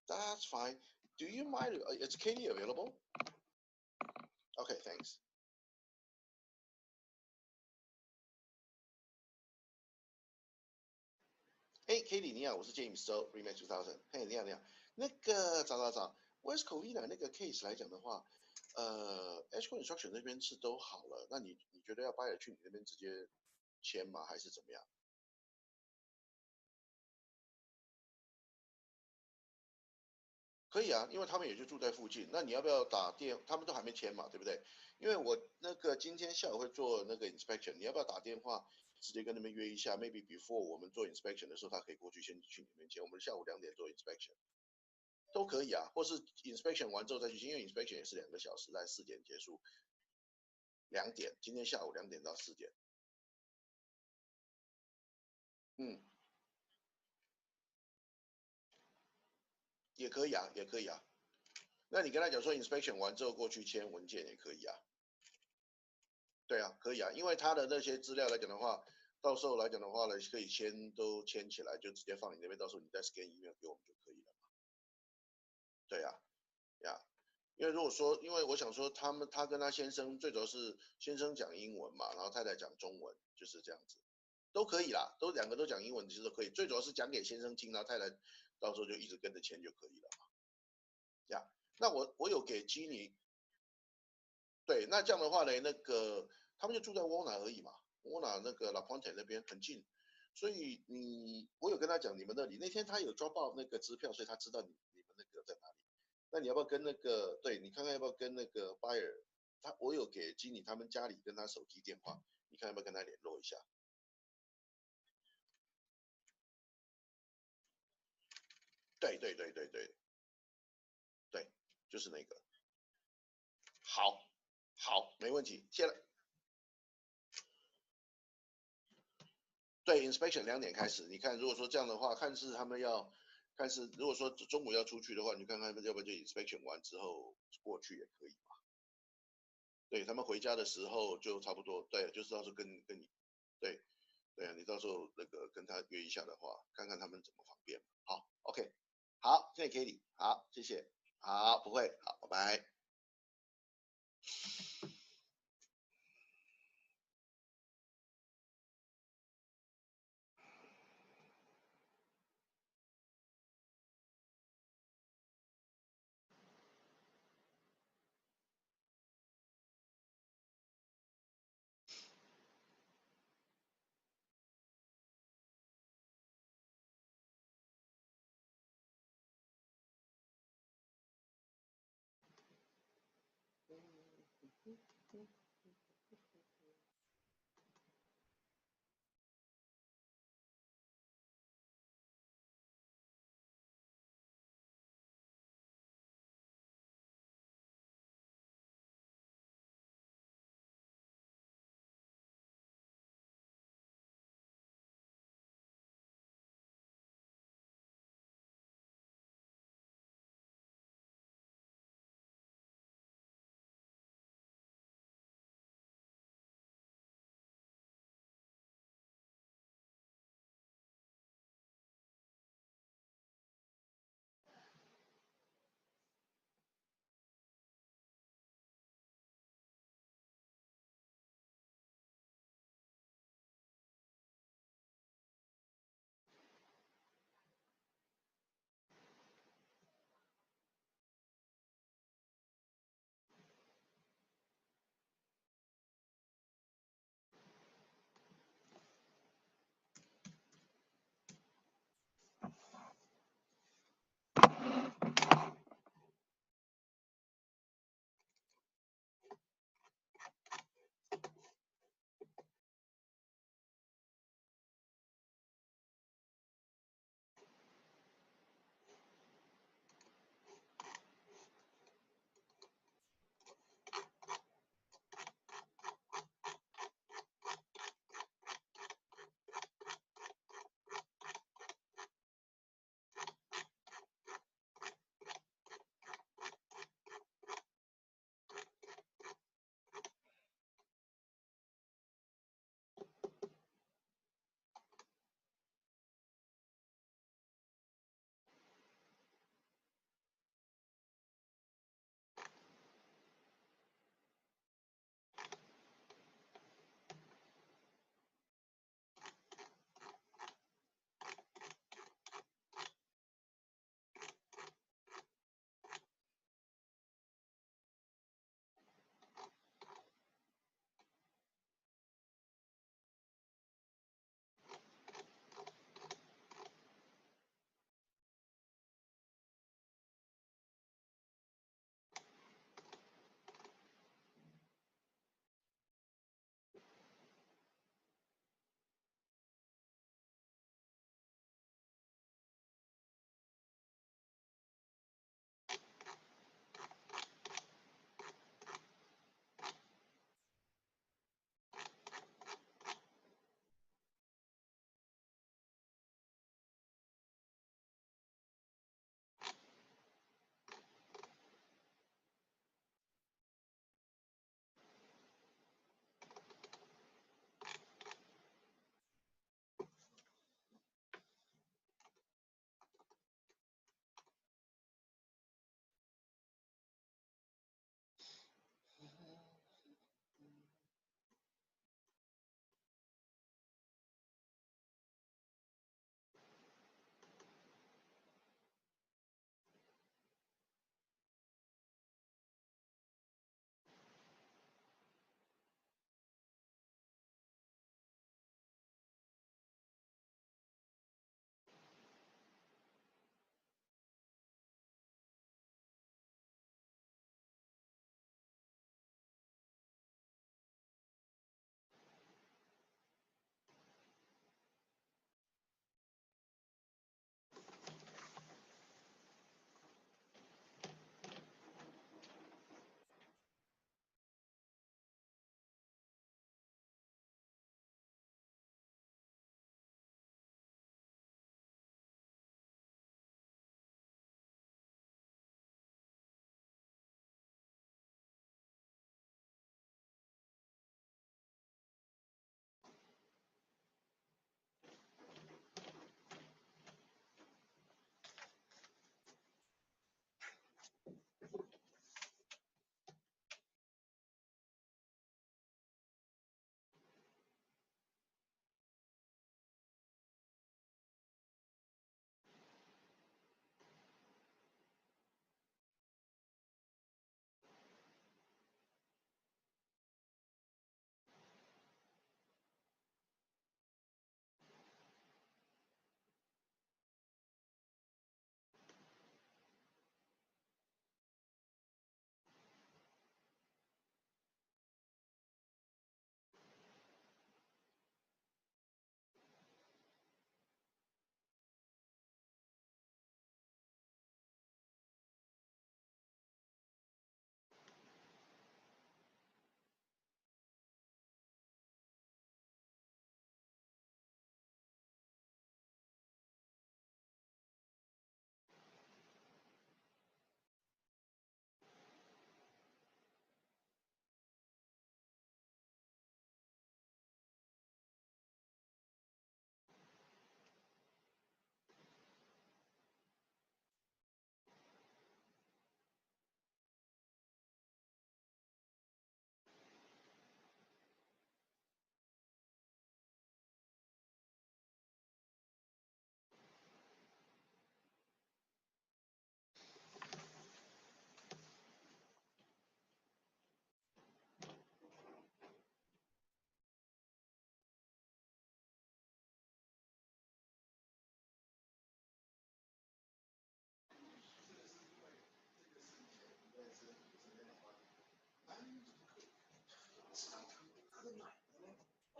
That's fine. Do you mind? Is Katie available? Okay, thanks. Hey Katie，你好，我是 James So Remix 2000。嘿，你好，你好。那个找，West Covina 那个 case 来讲的话，Escrow Instruction 那边是都好了，那你觉得要 buyer 去你那边直接签吗？还是怎么样？可以啊，因为他们也就住在附近。那你要不要打电？他们都还没签嘛，对不对？因为我那个今天下午会做那个 inspection，你要不要打电话直接跟他们约一下？Maybe before 我们做 inspection 的时候，他可以过去先去你那边签。我们下午2点做 inspection，都可以啊，或是 inspection 完之后再去签，因为 inspection 也是2个小时，在4点结束。2点，今天下午2点到4点。嗯，也可以啊，也可以啊。那你跟他讲说 inspection 完之后过去签文件也可以啊。对啊，可以啊，因为他的那些资料来讲的话，到时候来讲的话呢，可以都签起来，就直接放你那边，到时候你再 scan email 给我们就可以了嘛。对啊，呀，因为如果说，因为我想说他跟他先生最主要是先生讲英文嘛，然后太太讲中文，就是这样子，都可以啦，都2个都讲英文其实都可以，最主要是讲给先生听，然后太太到时候就一直跟着签就可以了嘛。呀，那我有给基尼，对，那这样的话呢，那个他们就住在沃纳而已嘛，沃纳那个 La Puente 那边很近，所以我有跟他讲你们那里，那天他有抓报那个支票，所以他知道你们那个在哪里。那你要不要跟那个，对你看看要不要跟那个 buyer，我有给经理他们家里跟他手机电话，你看要不要跟他联络一下？对对对对对对，就是那个。好，好，没问题。对，inspection 2点开始。你看，如果说这样的话，看是如果说中午要出去的话，你看看要不要就 inspection 完之后过去也可以嘛。对他们回家的时候就差不多，对，就是到时候跟你，对对啊，你到时候那个跟他约一下的话，看看他们怎么方便。好，OK，好，谢谢 Kitty，好，谢谢，好，不会，好，拜拜。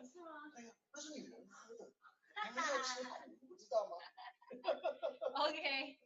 是吗？对呀，那是女人喝的，男人要吃苦，你不知道吗？OK。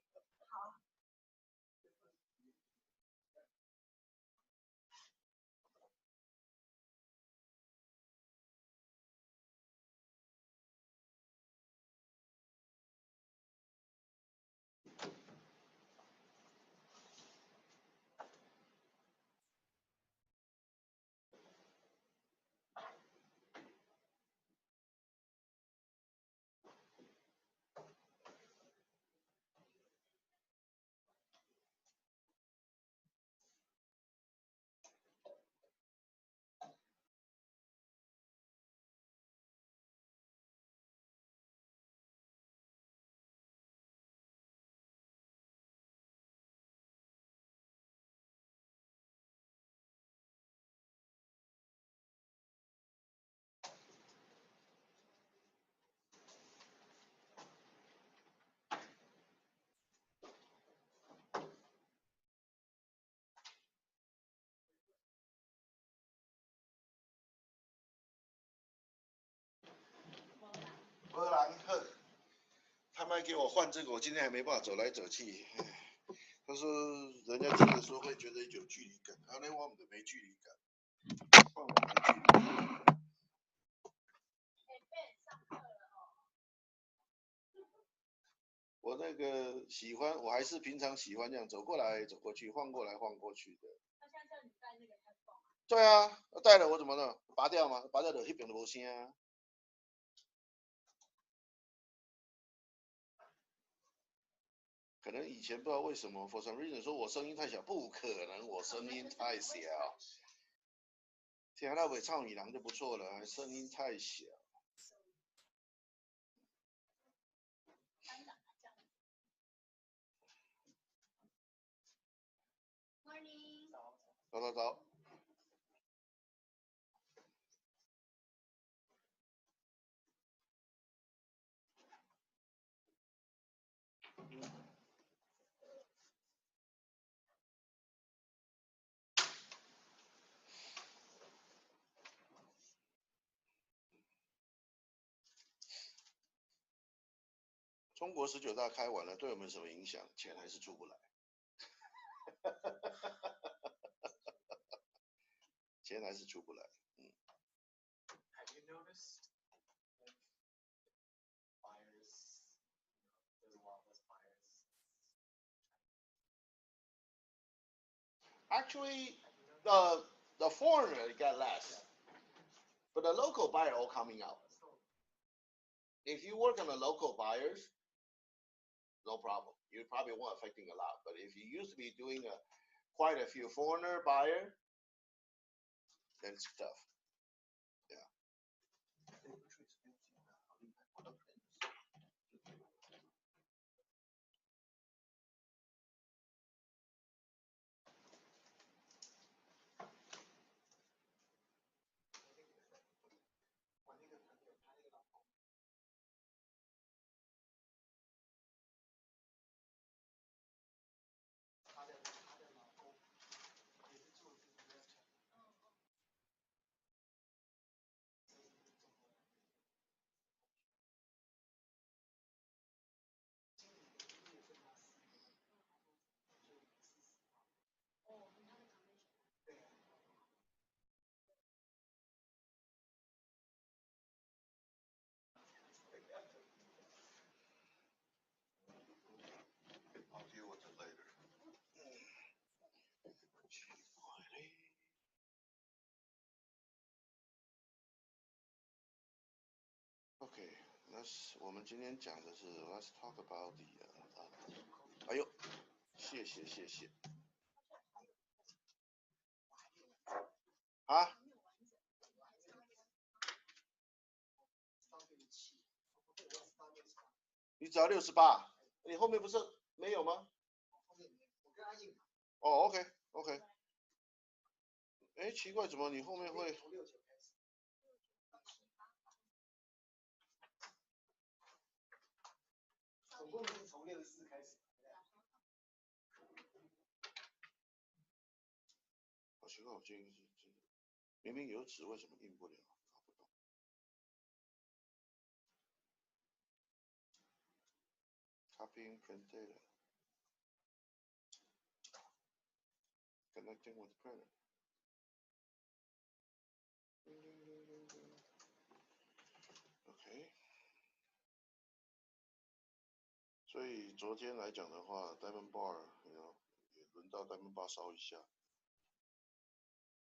荷兰特，他们给我换这个，我今天还没办法走来走去。他说人家这个时候会觉得有距离感，然后呢我们的没距离感，换我没距离感。我那个喜欢，我还是平常喜欢这样走过来走过去，晃过来晃过去的。他现在叫你戴那个 headphone。对啊，戴了我怎么了？拔掉吗？拔掉的那边都无声啊。可能以前不知道为什么 ，for some reason 说我声音太小，不可能，我声音太小。听到尾唱女郎就不错了，还声音太小。Morning。早。中国19大开完了，对我们什么影响？钱还是出不来，钱还是出不来。Have you noticed buyers? There's a lot less buyers. Actually, the foreigner got less, but the local buyer all coming out. If you work on the local buyers, no problem. You probably won't affecting a lot. But if you used to be doing quite a few foreigner buyer, then it's tough. Yeah. I'll deal with it later. Okay,我们今天讲的是 Let's talk about the 哎呦，谢谢。啊？你只要68，你后面不是没有吗？哦 ，OK。哎，奇怪，怎么你后面会？总共是从64开始。好奇怪，我今天是明明有纸，为什么印不了？搞不懂。copying print data. Connecting with printer. OK。所以昨天来讲的话 ，Diamond Bar 也轮到 Diamond Bar 烧一下。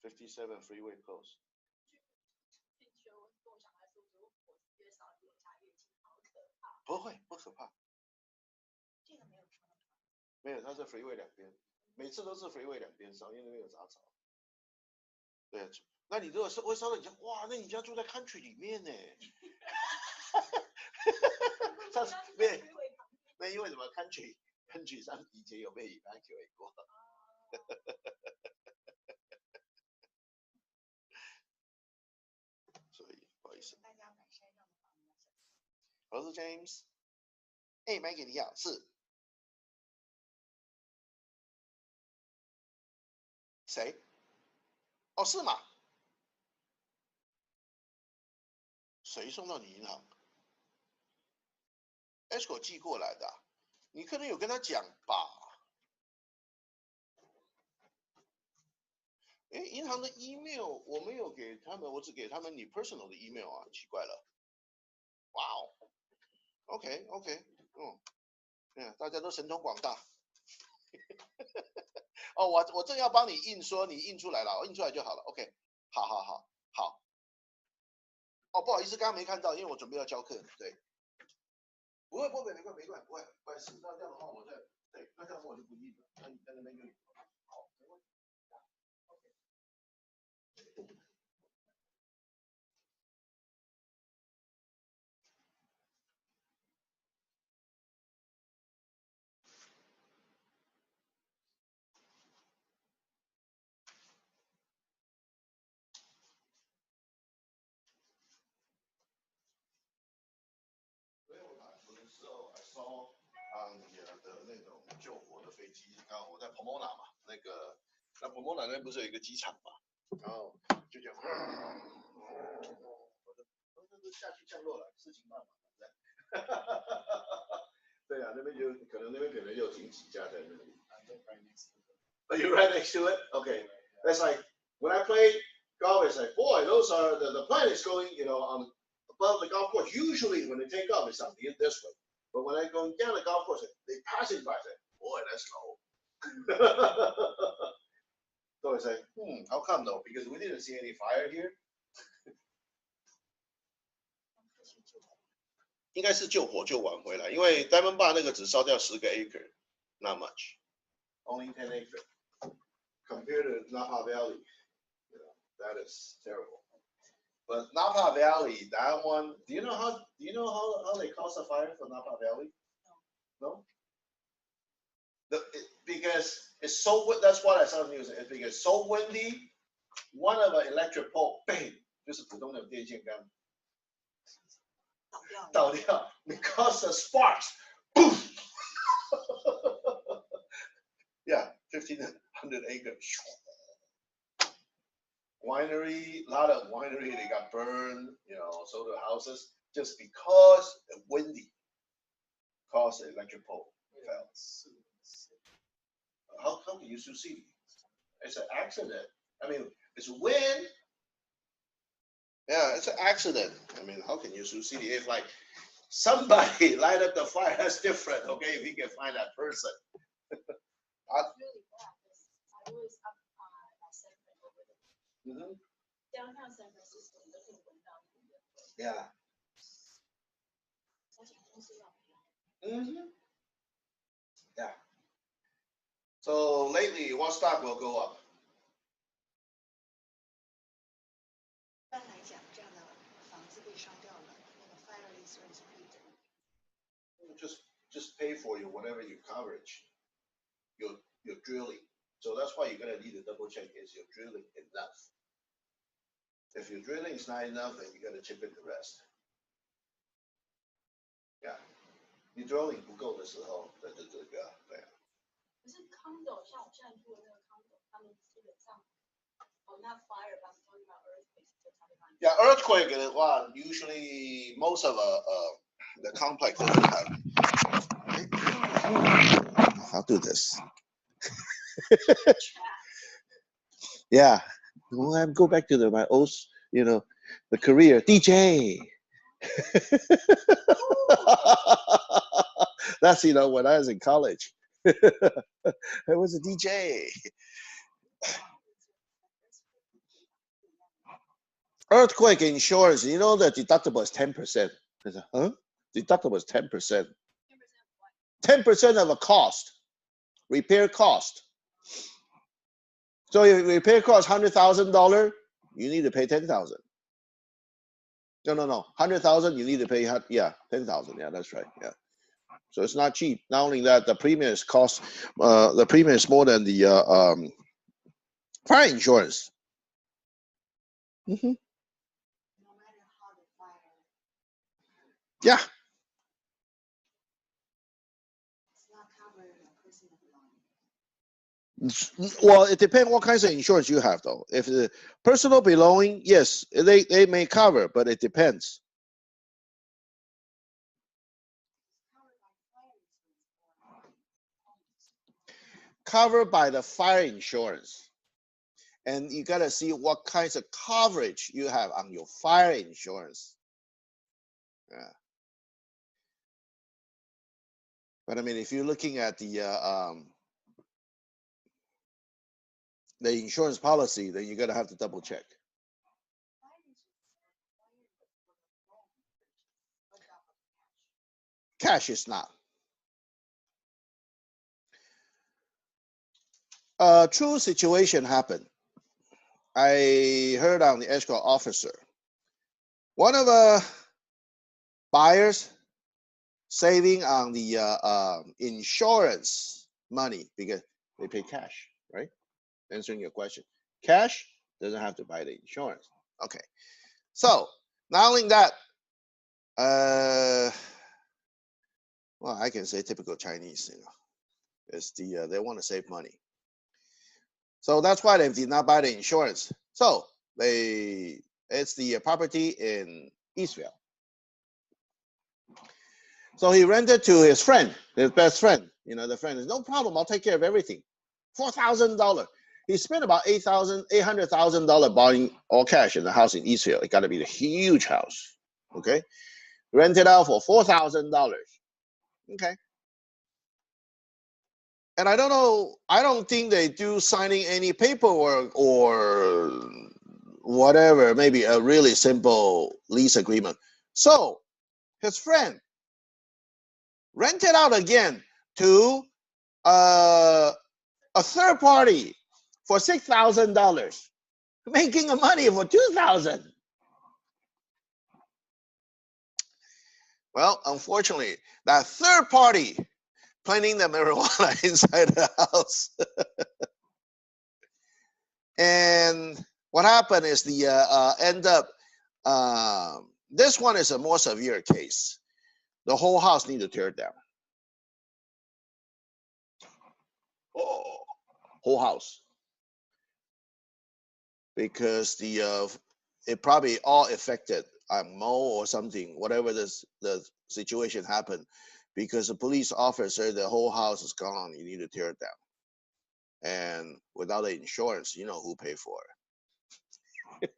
57 freeway close。不会，不可怕。这个没有烧。没有，它是 freeway 两边，每次都是 freeway 两边烧，因为那边有杂草。对，那你如果是会烧到你家，哇，那你家住在 country 里面呢？上次那因为什么 country 上以前有被 evacuate 过。所以不好意思。大家买山上的房子。我是 James。哎，买给你好，是。谁？哦，是吗？谁送到你银行 ？Escrow 寄过来的啊、你可能有跟他讲吧？哎，银行的 email 我没有给他们，我只给他们你 personal 的 email 啊，奇怪了。哇哦 ，OK， 大家都神通广大。哦，我正要帮你印，说你印出来了，印出来就好了。OK， 好。哦，不好意思，刚刚没看到，因为我准备要教课。对，不会，没关系。那这样的话，那这样的话我就不印了。那你在那边就好，没问题。OK。所以我打球的时候 ，I saw 的那种救火的飞机，刚好我在 Pomona 嘛，那 Pomona 那边不是有一个机场嘛，然后就这样，我就下去降落了，事情办完了，对啊，那边可能有停几架在那里。Are you right next to it? Okay, that's like when I play golf. It's like, boy, those are the plane is going, on above the golf course. Usually when they take off, it's on this way. But when I go down the golf course, they pass it by. I say, boy, that's low. So I say, how come though? Because we didn't see any fire here. 应该是救火就晚回来，因为 Diamond Bar 那个只烧掉10个 acre, not much, only 10 acre. Compared to Napa Valley, that is terrible. But Napa Valley, that one, do you know how they cause a fire for Napa Valley? No. Because it's so, that's what I saw in the news. It's because it's so windy, one of the electric pole, bang, 就是普通的电线杆倒掉 because the sparks, boom. Yeah, 1,500 acres. Winery, a lot of winery, they got burned, so the houses, just because the windy caused the electric pole fell. How can you sue city? It's an accident. I mean, it's wind. Yeah, it's an accident. I mean, how can you sue city? If like somebody light up the fire, that's different, okay? If you can find that person. Really bad. I was up at San Francisco. Downtown San Francisco, Yeah. Yeah. So lately, what stock will go up? 一般来讲，这样的房子被烧掉了，那个 fire insurance 可以怎么？ Just pay for your whatever your coverage, your drilling. So that's why you're gonna need to double check is your drilling enough. If your drilling is not enough, then you gotta chip in the rest. Yeah. 你 drilling 不够的时候，那就这个，对啊。可是 condo 像我现在住的那个 condo， 他们基本上，not fire, but I'm talking about earthquakes. Yeah, earthquake 的话 usually most of the complex doesn't have. I'll do this. Yeah, go back to my old, the career DJ. That's when I was in college. I was a DJ. Earthquake insurance, the deductible is 10%. I said, huh? Deductible is 10%. 10% of a cost, repair cost. So if repair cost $100,000, you need to pay 10,000. No, 100,000, you need to pay 10,000. Yeah, that's right. Yeah. So it's not cheap. Not only that, the premium is the premium is more than the fire insurance. Mm-hmm. Yeah. Well, it depends what kinds of insurance you have, though. If the personal belonging, yes, they may cover, but it depends. Covered by the fire insurance. And you got to see what kinds of coverage you have on your fire insurance. Yeah. But I mean, if you're looking at the insurance policy, then you got to have to double check. Cash is not. A true situation happened. I heard on the escrow officer, one of the buyers saving on the insurance money because they pay cash, right? Answering your question, cash doesn't have to buy the insurance. Okay, so not only that, well, I can say typical Chinese, it's they want to save money. So that's why they did not buy the insurance. So it's the property in Israel. So he rented to his friend, his best friend. The friend is no problem. I'll take care of everything. $4,000. He spent about $800,000 buying all cash in the house in Israel. It got to be the huge house. Okay, rented out for $4,000. Okay. And I don't know. I don't think they do signing any paperwork or whatever. Maybe a really simple lease agreement. So his friend rented out again to a third party for $6,000, making a money for $2,000. Well, unfortunately, that third party planting the marijuana inside the house. And what happened is the end up. This one is a more severe case. The whole house need to tear it down. Oh, whole house. Because it probably all affected a mold or something, whatever the situation happened, because the police officer, the whole house is gone. You need to tear it down. And without the insurance, you know who paid for it.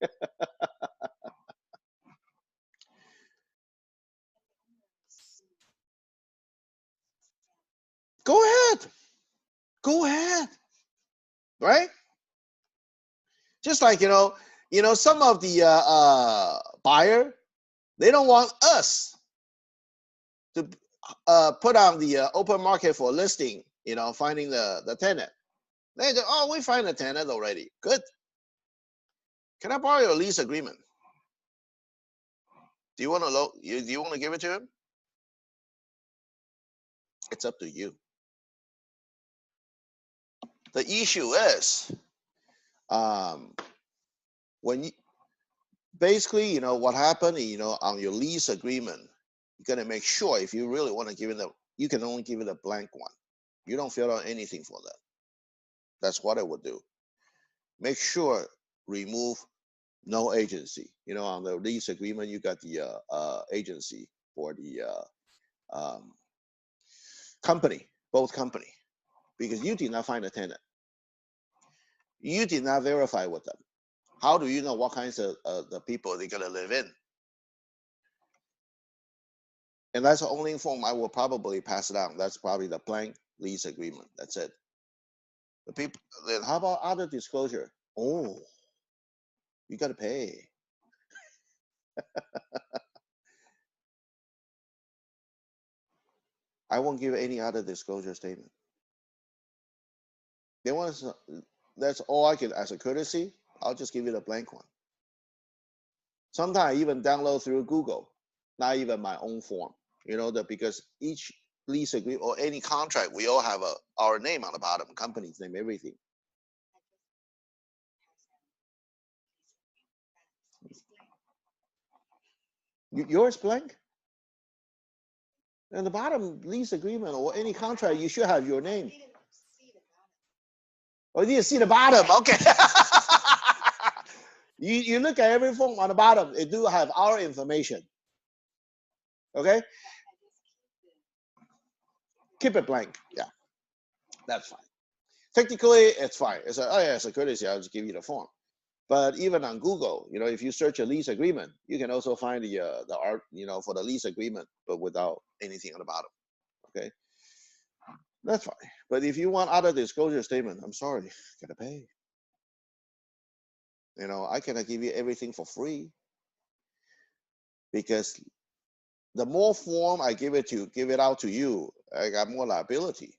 Go ahead. Go ahead. Right? Just like, some of the buyer, they don't want us to put on the open market for listing, finding the tenant. They say, oh, we find a tenant already. Good. Can I borrow your lease agreement? Do you want to give it to him? It's up to you. The issue is, when you basically, what happened, on your lease agreement, you got to make sure if you really want to give it you can only give it a blank one. You don't fill out anything for that. That's what I would do. Make sure remove no agency. On the lease agreement, you got the agency for the company. both company, because you did not find a tenant. You did not verify with them. How do you know what kinds of the people they're gonna live in? And that's the only form I will probably pass it down. That's probably the blank lease agreement. That's it. The people. Then how about other disclosure? Oh, you gotta pay. I won't give any other disclosure statement. They want us. That's all I can, as a courtesy. I'll just give you the blank one. Sometimes I even download through Google, not even my own form. You know that because each lease agreement or any contract, we all have our name on the bottom, company's name, everything. Yours blank? And the bottom lease agreement or any contract, you should have your name. Oh, you didn't see the bottom. Okay. you look at every form on the bottom, it do have our information. Okay? Keep it blank. Yeah. That's fine. Technically, it's fine. It's a courtesy. I'll just give you the form. But even on Google, you know, if you search a lease agreement, you can also find the art, you know, for the lease agreement, but without anything on the bottom. Okay, that's fine. But if you want other disclosure statement, I'm sorry, gotta pay. You know, I cannot give you everything for free because the more form I give it out to you, I got more liability.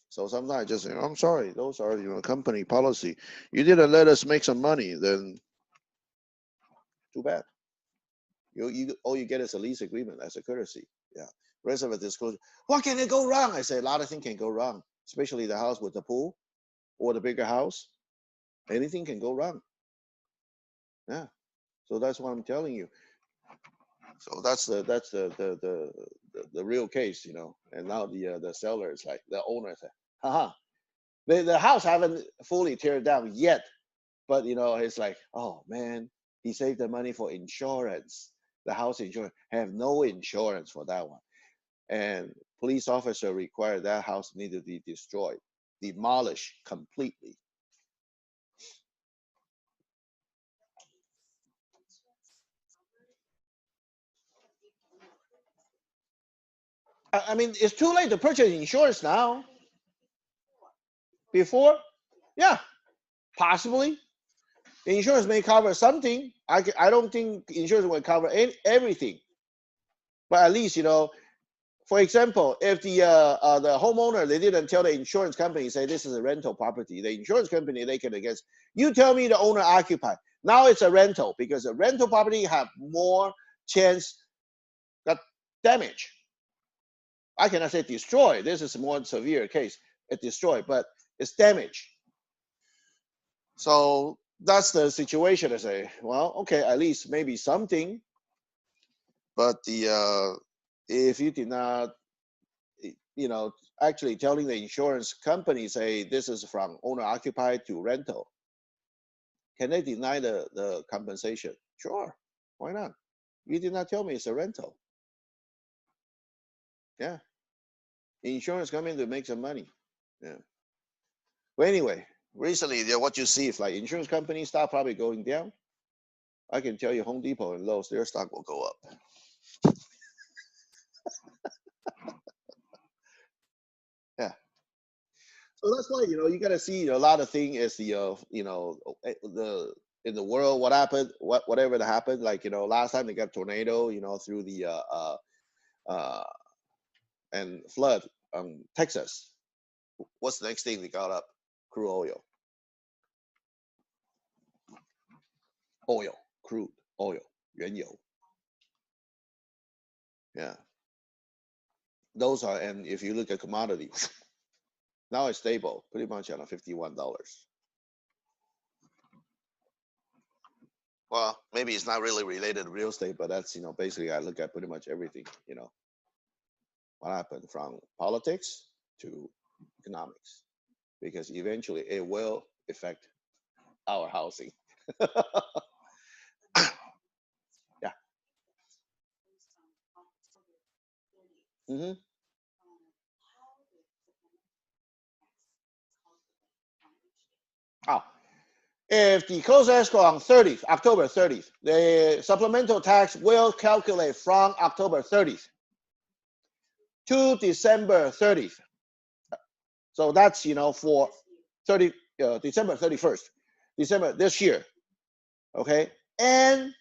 So sometimes I just, you know, I'm sorry, those are, you know, company policy. You didn't let us make some money, then too bad. You all you get is a lease agreement as a courtesy. Yeah. Rest of it disclosure. What can it go wrong? I say a lot of things can go wrong, especially the house with the pool or the bigger house. Anything can go wrong. Yeah. So that's what I'm telling you. So that's the real case, you know. And now the seller is like the owner is like, haha. The house haven't fully teared down yet, but you know, it's like, oh man, he saved the money for insurance. The house insurance have no insurance for that one. And police officer required that house need to be destroyed, demolished completely. I mean, it's too late to purchase insurance now. Before, yeah, possibly. The insurance may cover something. I don't think insurance will cover everything. But at least, you know, for example, if the homeowner, they didn't tell the insurance company, say this is a rental property, the insurance company, they can against, you tell me the owner occupied. Now it's a rental because a rental property have more chance got damage. I cannot say destroy. This is a more severe case. It destroyed, but it's damage. So that's the situation. I say, well, okay, at least maybe something. But the if you did not, you know, actually telling the insurance company, say this is from owner occupied to rental, can they deny the compensation? Sure, why not? You did not tell me it's a rental. Yeah, the insurance coming to make some money. Yeah. But anyway, recently, what you see, if like insurance companies start probably going down, I can tell you Home Depot and Lowe's, their stock will go up. Yeah. So that's why, you know, you got to see a lot of things as the you know, the in the world, what happened, whatever that happened. Like, you know, last time they got tornado, you know, through the uh and flood Texas. What's the next thing they got up? Crude crude oil, 原油. Yeah. Those are, and if you look at commodity, now it's stable, pretty much at $51. Well, maybe it's not really related to real estate, but that's, you know, basically I look at pretty much everything, you know, what happened from politics to economics, because eventually it will affect our housing. Yeah. Hmm. If the close escrow on 30th, October 30th, the supplemental tax will calculate from October 30th to December 30th. So that's, you know, for 30, December 31st, December this year, okay? And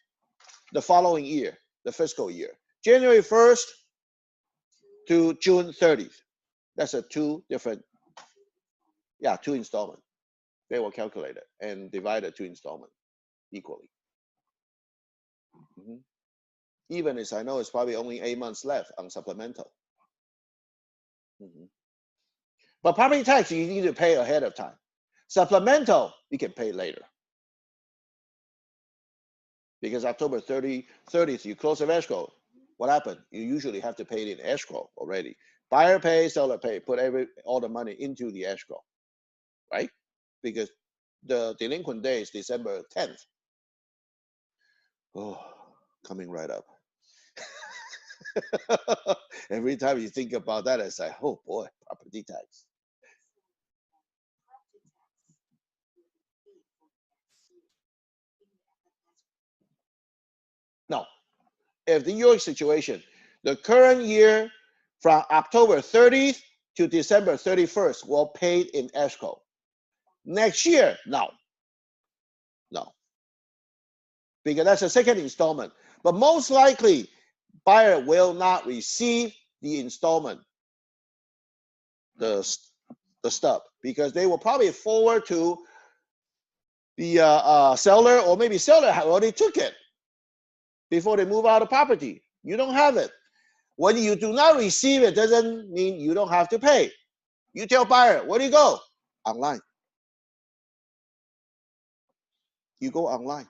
the following year, the fiscal year, January 1st to June 30th. That's a two different, yeah, two installment. They will calculate it and divide the two installment equally. Mhm. Even as I know it's probably only 8 months left on supplemental. Mhm. But property tax, you need to pay ahead of time. Supplemental, you can pay later. Because October 30th, you close the escrow. What happened? You usually have to pay it in escrow already. Buyer pay, seller pay, put all the money into the escrow, right? Because the delinquent day is December 10th. Oh, coming right up. Every time you think about that, it's like, oh boy, property tax. No, if the your situation, the current year from October 30th to December 31st will paid in escrow. Next year, no. Because that's a second installment. But most likely, buyer will not receive the installment, the stub, because they will probably forward to the seller, or maybe seller already took it before they move out of property. You don't have it. When you do not receive it, doesn't mean you don't have to pay. You tell buyer, where do you go? Online. You go online.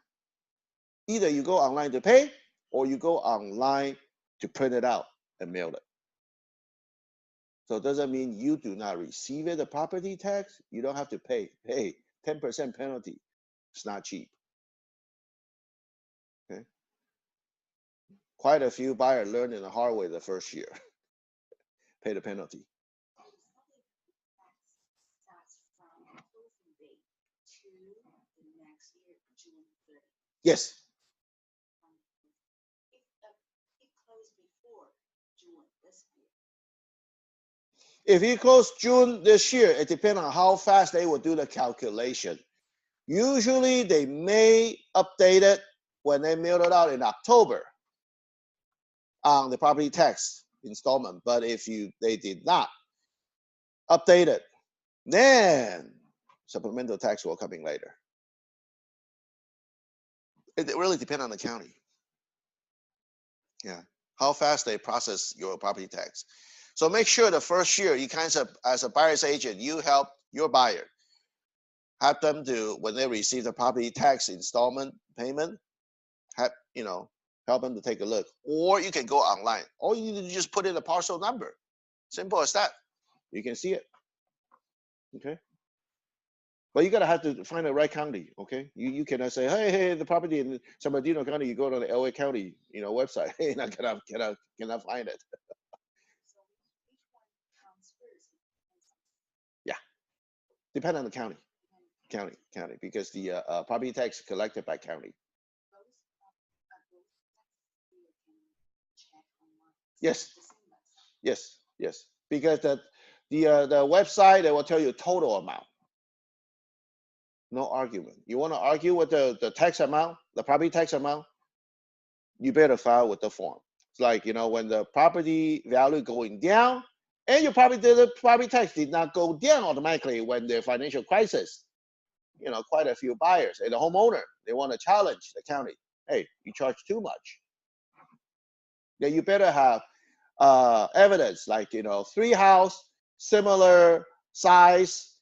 Either you go online to pay, or you go online to print it out and mail it. So it doesn't mean you do not receive it, the property tax. You don't have to pay. Hey, 10% penalty. It's not cheap. Okay. Quite a few buyers learn in the hard way the first year. Pay the penalty. Yes. If you close June this year, it depends on how fast they will do the calculation. Usually they may update it when they mail it out in October on the property tax installment. But if they did not update it, then supplemental tax will come in later. It really depends on the county. Yeah, how fast they process your property tax. So make sure the first year you kind of, as a buyer's agent, you help your buyer. Have them to, when they receive the property tax installment payment, help them to take a look. Or you can go online. All you need to just put in a parcel number. Simple as that. You can see it. Okay. But you gotta have to find the right county. Okay. You cannot say, hey, the property in San Bernardino County. You go to the LA County, website. Hey, I cannot find it. Yeah. Depend on the county. County, because the property tax is collected by county. Yes, because the website, they will tell you total amount. No argument. You want to argue with the tax amount, the property tax amount, you better file with the form. It's like, when the property value going down, and the property tax did not go down automatically when the financial crisis. Quite a few buyers and the homeowner, they want to challenge the county. Hey, you charge too much. Yeah, you better have evidence, like 3 house, similar size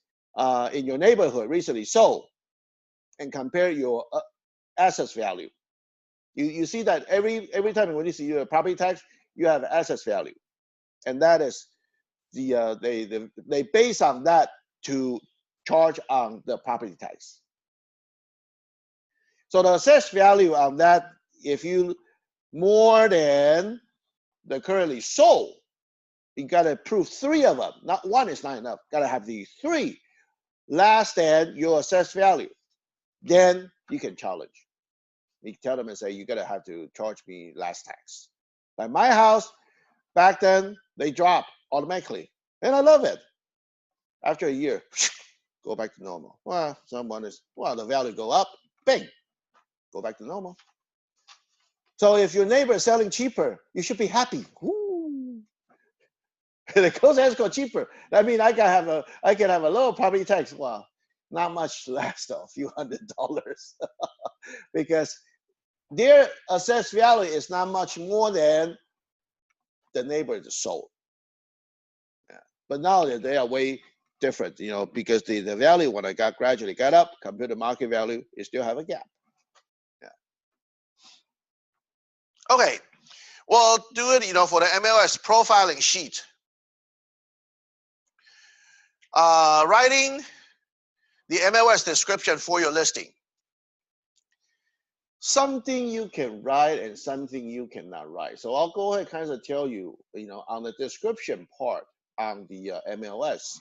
in your neighborhood recently sold, and compare your assets value. You see that every time when you see your property tax, you have assets value, and that is they base on that to charge on the property tax. So the assessed value on that, if you more than the currently sold, you gotta prove 3 of them. Not 1 is not enough. Gotta have the 3 less than your assessed value. then you can challenge. You can tell them and say, you're gonna have to charge me less tax. Like my house, back then, they drop automatically. And I love it. After a year, go back to normal. Well, the value go up, bang, go back to normal. So if your neighbor is selling cheaper, you should be happy. Woo. The close escrow cheaper. That means I can have a lower property tax. Well, not much less though, a few $100, because their assessed value is not much more than the neighbor sold. Yeah. But now they are way different, because the value when I gradually got up compared to market value, you still have a gap. Yeah. Okay, we'll do it, for the MLS profiling sheet. Writing the MLS description for your listing. Something you can write and something you cannot write. So I'll go ahead and kind of tell you, on the description part on the MLS,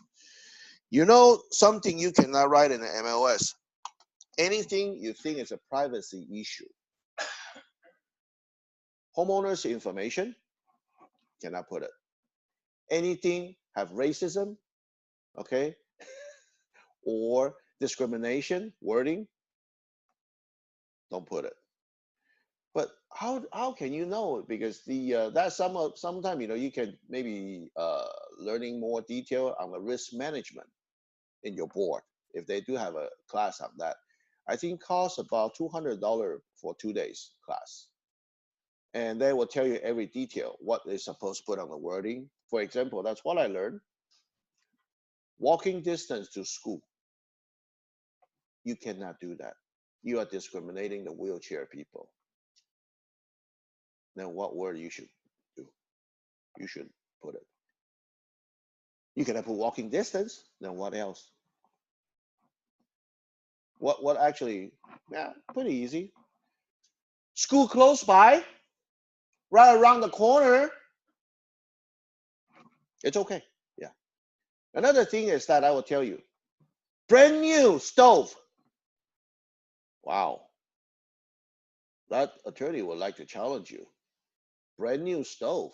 something you cannot write in the MLS. Anything you think is a privacy issue. Homeowners information, cannot put it. Anything have racism, okay, or discrimination wording, don't put it. But how can you know? Because that's sometimes you can maybe learning more detail on the risk management in your board if they do have a class on that. I think costs about $200 for 2 days class, and they will tell you every detail what they're supposed to put on the wording. For example, that's what I learned. Walking distance to school, you cannot do that. You are discriminating the wheelchair people. Then what word you should do? You should put it. You can put walking distance. Then what else? What actually? Yeah, pretty easy. School close by, right around the corner. It's okay. Yeah. Another thing is that I will tell you, brand new stove. Wow. That attorney would like to challenge you. Brand new stove.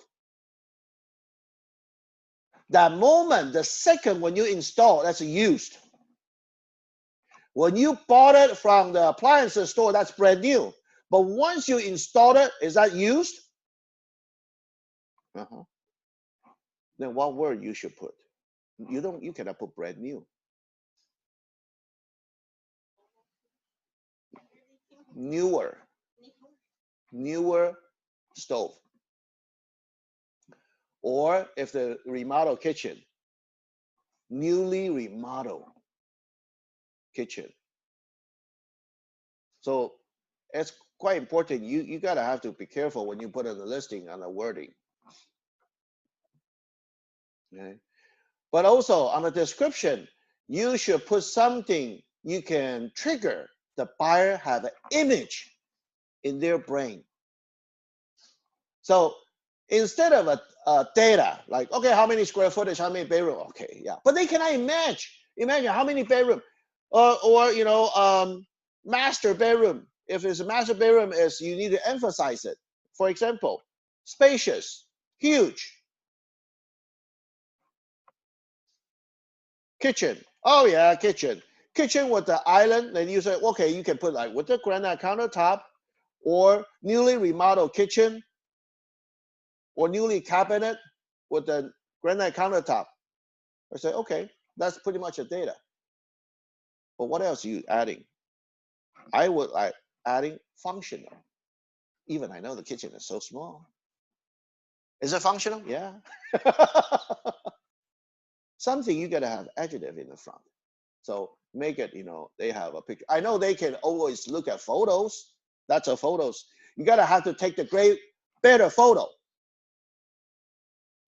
That moment, the second when you install, that's used. When you bought it from the appliances store, that's brand new. But once you install it, is that used? Then what word you should put? You cannot put brand new. Newer stove. Or if the remodel kitchen, newly remodeled kitchen. So it's quite important. You gotta have to be careful when you put in the listing on the wording. Okay. But also on the description, you should put something you can trigger the buyer have an image in their brain. So instead of a data, like, okay, how many square footage, how many bedroom, okay, yeah. But they cannot imagine how many bedroom, or master bedroom. If it's a master bedroom, you need to emphasize it. For example, spacious, huge. Kitchen, oh yeah, kitchen with the island. Then you say, okay, you can put like with the granite countertop, or newly remodeled kitchen, or newly cabinet with the granite countertop. I say, okay, that's pretty much the data. But what else are you adding? I would like adding functional. Even I know the kitchen is so small. Is it functional? Yeah. Something you gotta have adjective in the front. So make it, they have a picture. I know they can always look at photos. That's a photos. You gotta have to take the better photo.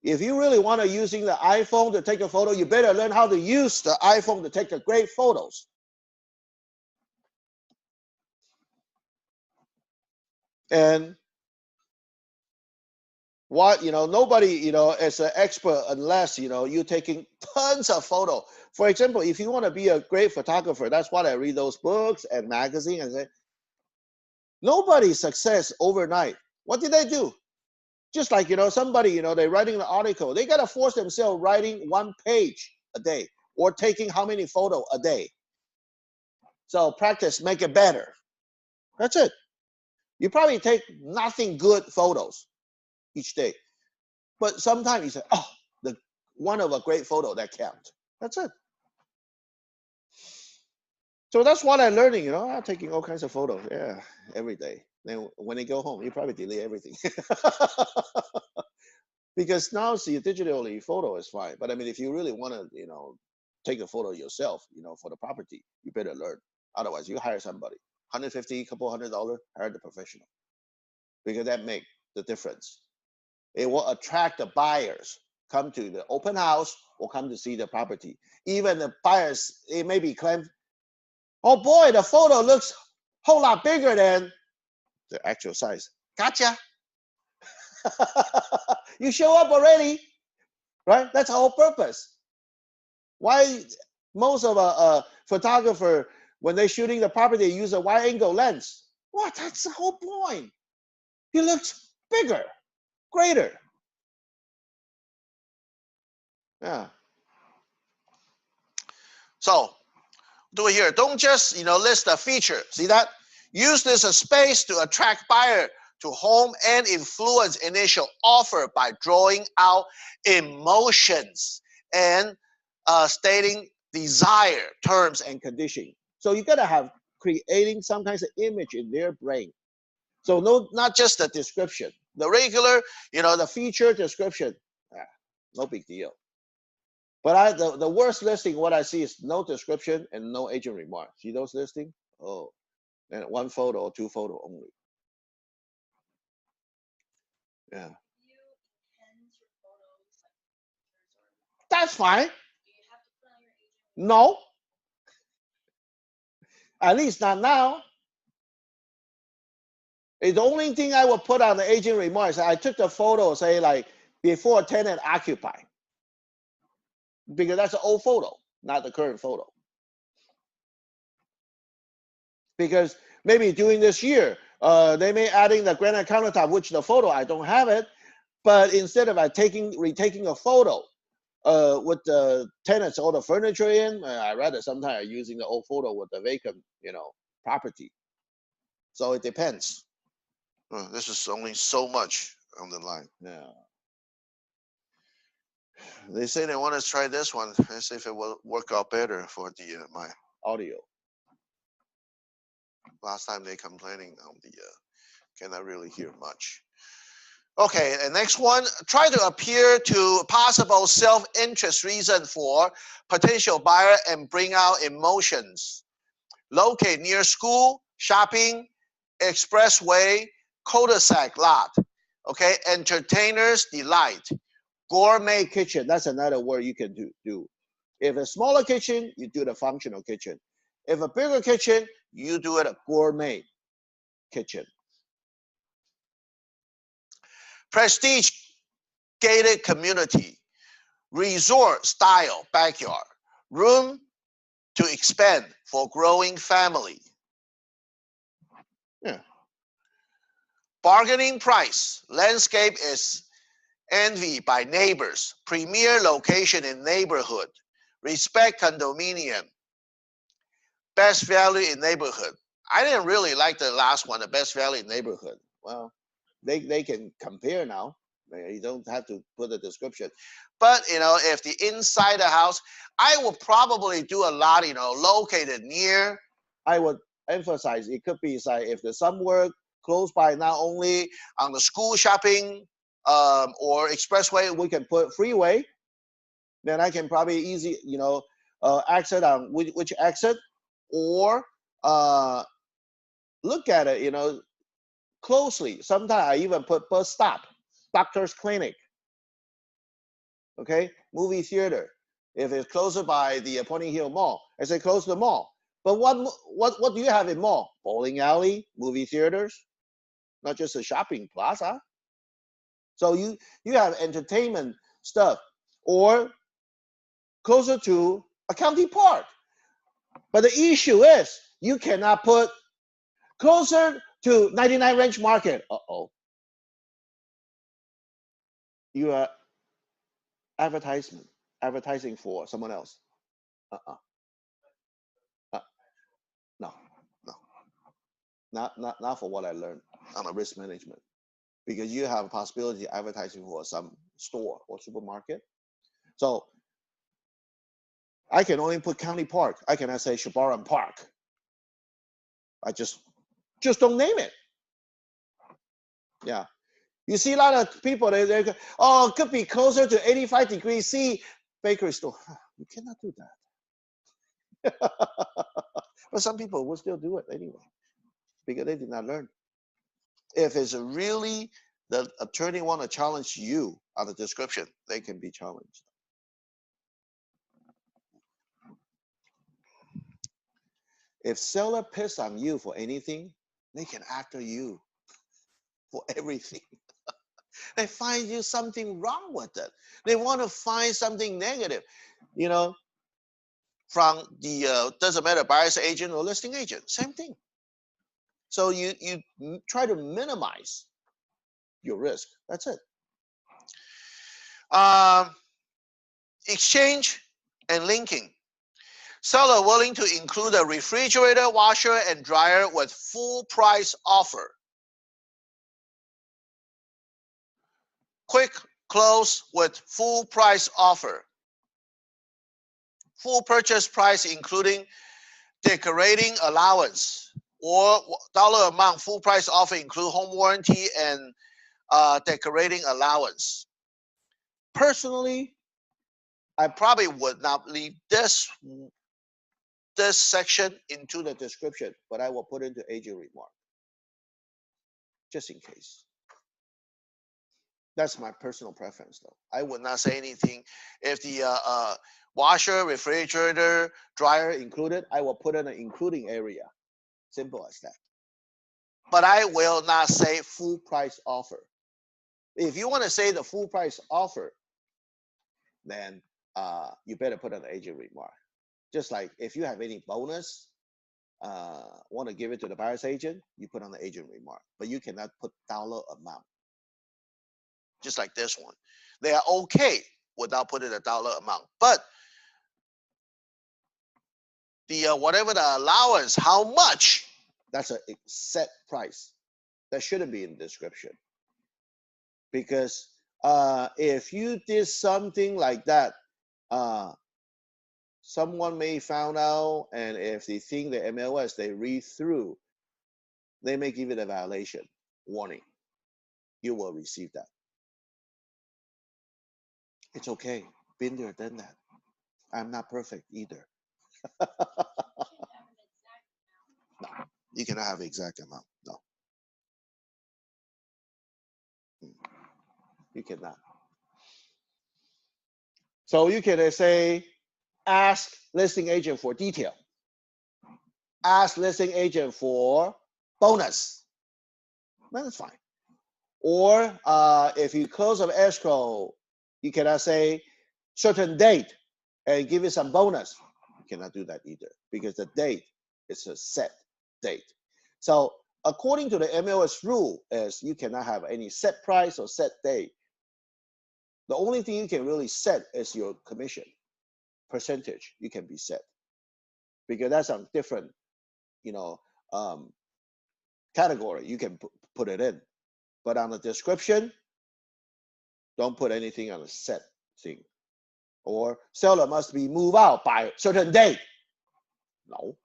If you really want to using the iPhone to take a photo, you better learn how to use the iPhone to take the great photos. And What, nobody, is an expert unless, you're taking tons of photo. For example, if you want to be a great photographer, that's why I read those books and magazines and say, nobody success overnight. What did they do? Just like, somebody, they're writing an article. They got to force themselves writing 1 page a day or taking how many photos a day. So practice, make it better. That's it. You probably take nothing good photos each day. But sometimes you say, oh, the one of a great photo that count. That's it. So that's what I'm learning, I'm taking all kinds of photos, yeah, every day. Then when they go home, you probably delete everything. Because now see, digitally photo is fine. But I mean, if you really want to, take a photo yourself, for the property, you better learn. Otherwise, you hire somebody, $150, couple $100, hire the professional, because that make the difference. It will attract the buyers come to the open house or come to see the property. Even the buyers, it may be claimed, oh boy, the photo looks a whole lot bigger than the actual size. Gotcha. You show up already, right? That's the whole purpose. Why most of a photographer, when they're shooting the property, they use a wide angle lens. What? That's the whole point. It looks bigger, greater. Yeah. So do it here. Don't just list the feature. See that? Use this as space to attract buyer to home and influence initial offer by drawing out emotions and stating desire, terms, and condition. So you gotta have creating some kinds of image in their brain. So no, not just the description. The regular, the feature description, no big deal. But the worst listing, what I see is no description and no agent remark. See those listings? Oh, and 1 photo or 2 photo only. Yeah. That's fine. No. At least not now. The only thing I would put on the agent remarks, I took the photo, say like before tenant occupy. Because that's an old photo, not the current photo. Because maybe during this year, they may adding the granite countertop, which the photo, I don't have it. But instead of retaking a photo with the tenants, all the furniture in, I rather sometimes using the old photo with the vacant, property. So it depends. This is only so much on the line. Yeah. They say they want to try this one. Let's see if it will work out better for the my audio. Last time they complaining on the cannot really hear much. Okay, and next one, try to appear to possible self-interest reason for potential buyer and bring out emotions. Locate near school, shopping, expressway, cul-de-sac lot. Okay, entertainers delight. Gourmet kitchen, that's another word you can do. If a smaller kitchen, you do the functional kitchen. If a bigger kitchen, you do it a gourmet kitchen. Prestige gated community, resort style backyard, room to expand for growing family. Yeah. Bargaining price, landscape is envied by neighbors, premier location in neighborhood, respect condominium, best value in neighborhood. I didn't really like the last one, the best value in neighborhood. Well, they can compare now. You don't have to put a description. But, if the inside the house, I would probably do a lot, located near. I would emphasize it could be like if there's somewhere close by, not only on the school shopping or expressway, we can put freeway. Then I can probably easy, exit on which exit, or look at it, closely. Sometimes I even put bus stop, doctor's clinic. Okay, movie theater. If it's closer by the Pointing Hill Mall, I say close to the mall. But what do you have in mall? Bowling alley, movie theaters, not just a shopping plaza. So you have entertainment stuff or closer to a county park. But the issue is you cannot put closer to 99 Ranch Market. Uh-oh. You are advertising for someone else. No, not for what I learned on a risk management, because you have a possibility of advertising for some store or supermarket. So I can only put county park. I cannot say Shabaran Park. I just don't name it. Yeah. You see a lot of people, they go, oh, it could be closer to 85 degrees C bakery store. You cannot do that. But some people will still do it anyway, because they did not learn. If it's really the attorney want to challenge you on the description, they can be challenged. If seller piss on you for anything, they can after you for everything. They find you something wrong with it. They want to find something negative, you know, from the doesn't matter, buyer's agent or listing agent, same thing. So you try to minimize your risk. That's it. Exchange and linking. Seller willing to include a refrigerator, washer, and dryer with full price offer. Quick close with full price offer. Full purchase price including decorating allowance, or dollar amount full price offer include home warranty and decorating allowance. Personally, I probably would not leave this section into the description, but I will put into agent remark, just in case. That's my personal preference, though. I would not say anything. If the washer, refrigerator, dryer included, I will put in an including area. Simple as that. But I will not say full price offer. If you want to say the full price offer, then you better put an agent remark. Just like if you have any bonus, want to give it to the buyer's agent, you put on the agent remark. But you cannot put dollar amount. Just like this one. They are okay without putting a dollar amount. But the whatever the allowance, how much, that's a set price. That shouldn't be in the description. Because if you did something like that, someone may found out, and if they think the MLS, they read through, they may give it a violation warning. You will receive that. It's okay. Been there, done that. I'm not perfect either. No, you cannot have exact amount. No. You cannot. So you can say, ask listing agent for detail. Ask listing agent for bonus. That's fine. Or if you close of escrow, you cannot say certain date and give it some bonus. You cannot do that either, because the date is a set date. So according to the MLS rule is you cannot have any set price or set date. The only thing you can really set is your commission percentage. You can be set, because that's a different, category. You can put it in, but on the description, don't put anything on a set thing. Or seller must be moved out by a certain date. No.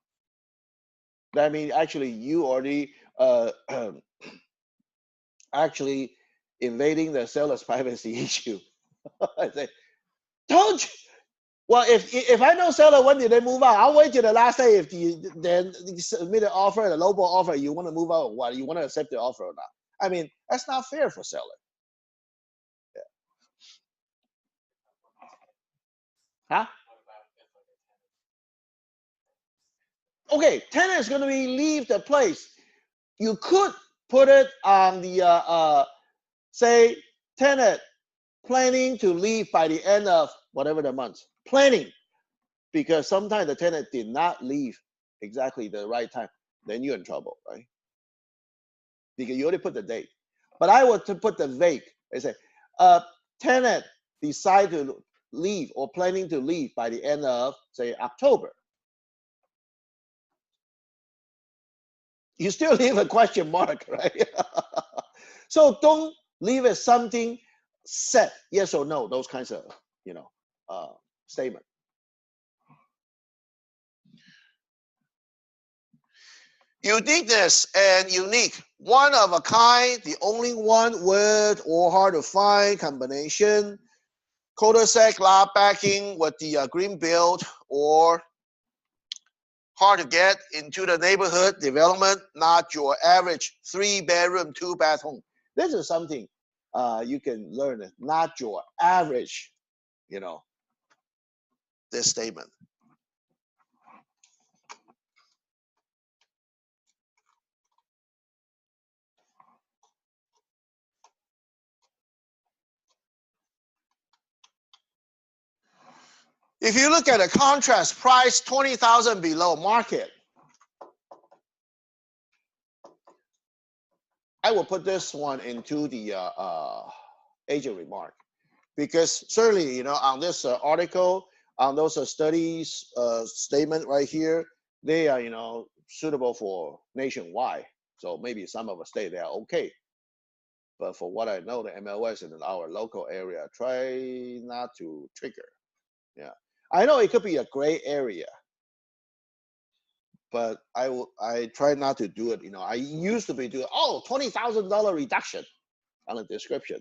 That means actually you already actually invading the seller's privacy issue. I say, don't you? Well, if I know seller, when did they move out? I'll wait till the last day. If then submit an offer, the lowball offer, you want to move out, or what? You want to accept the offer or not? I mean, that's not fair for seller. Yeah. Huh? Okay, tenant is going to leave the place. You could put it on the say tenant planning to leave by the end of whatever the month. Planning, because sometimes the tenant did not leave exactly the right time. Then you're in trouble, right? Because you already put the date. But I would to put the vague. I say, tenant decide to leave or planning to leave by the end of, say, October. You still leave a question mark, right? So don't leave it something set, yes or no, those kinds of, statement. Uniqueness and unique, one of a kind, the only one word or hard to find combination, cul-de-sac lot backing with the green build, or hard to get into the neighborhood development, not your average 3-bedroom, 2-bath home. This is something you can learn, not your average, this statement. If you look at a contrast price 20,000 below market, I will put this one into the agent remark, because certainly, on this article, on those studies statement right here, they are, suitable for nationwide. So maybe some of the state they are okay. But for what I know, the MLS in our local area, try not to trigger. Yeah, I know it could be a gray area, but I try not to do it. I used to be doing $20,000 reduction on the description.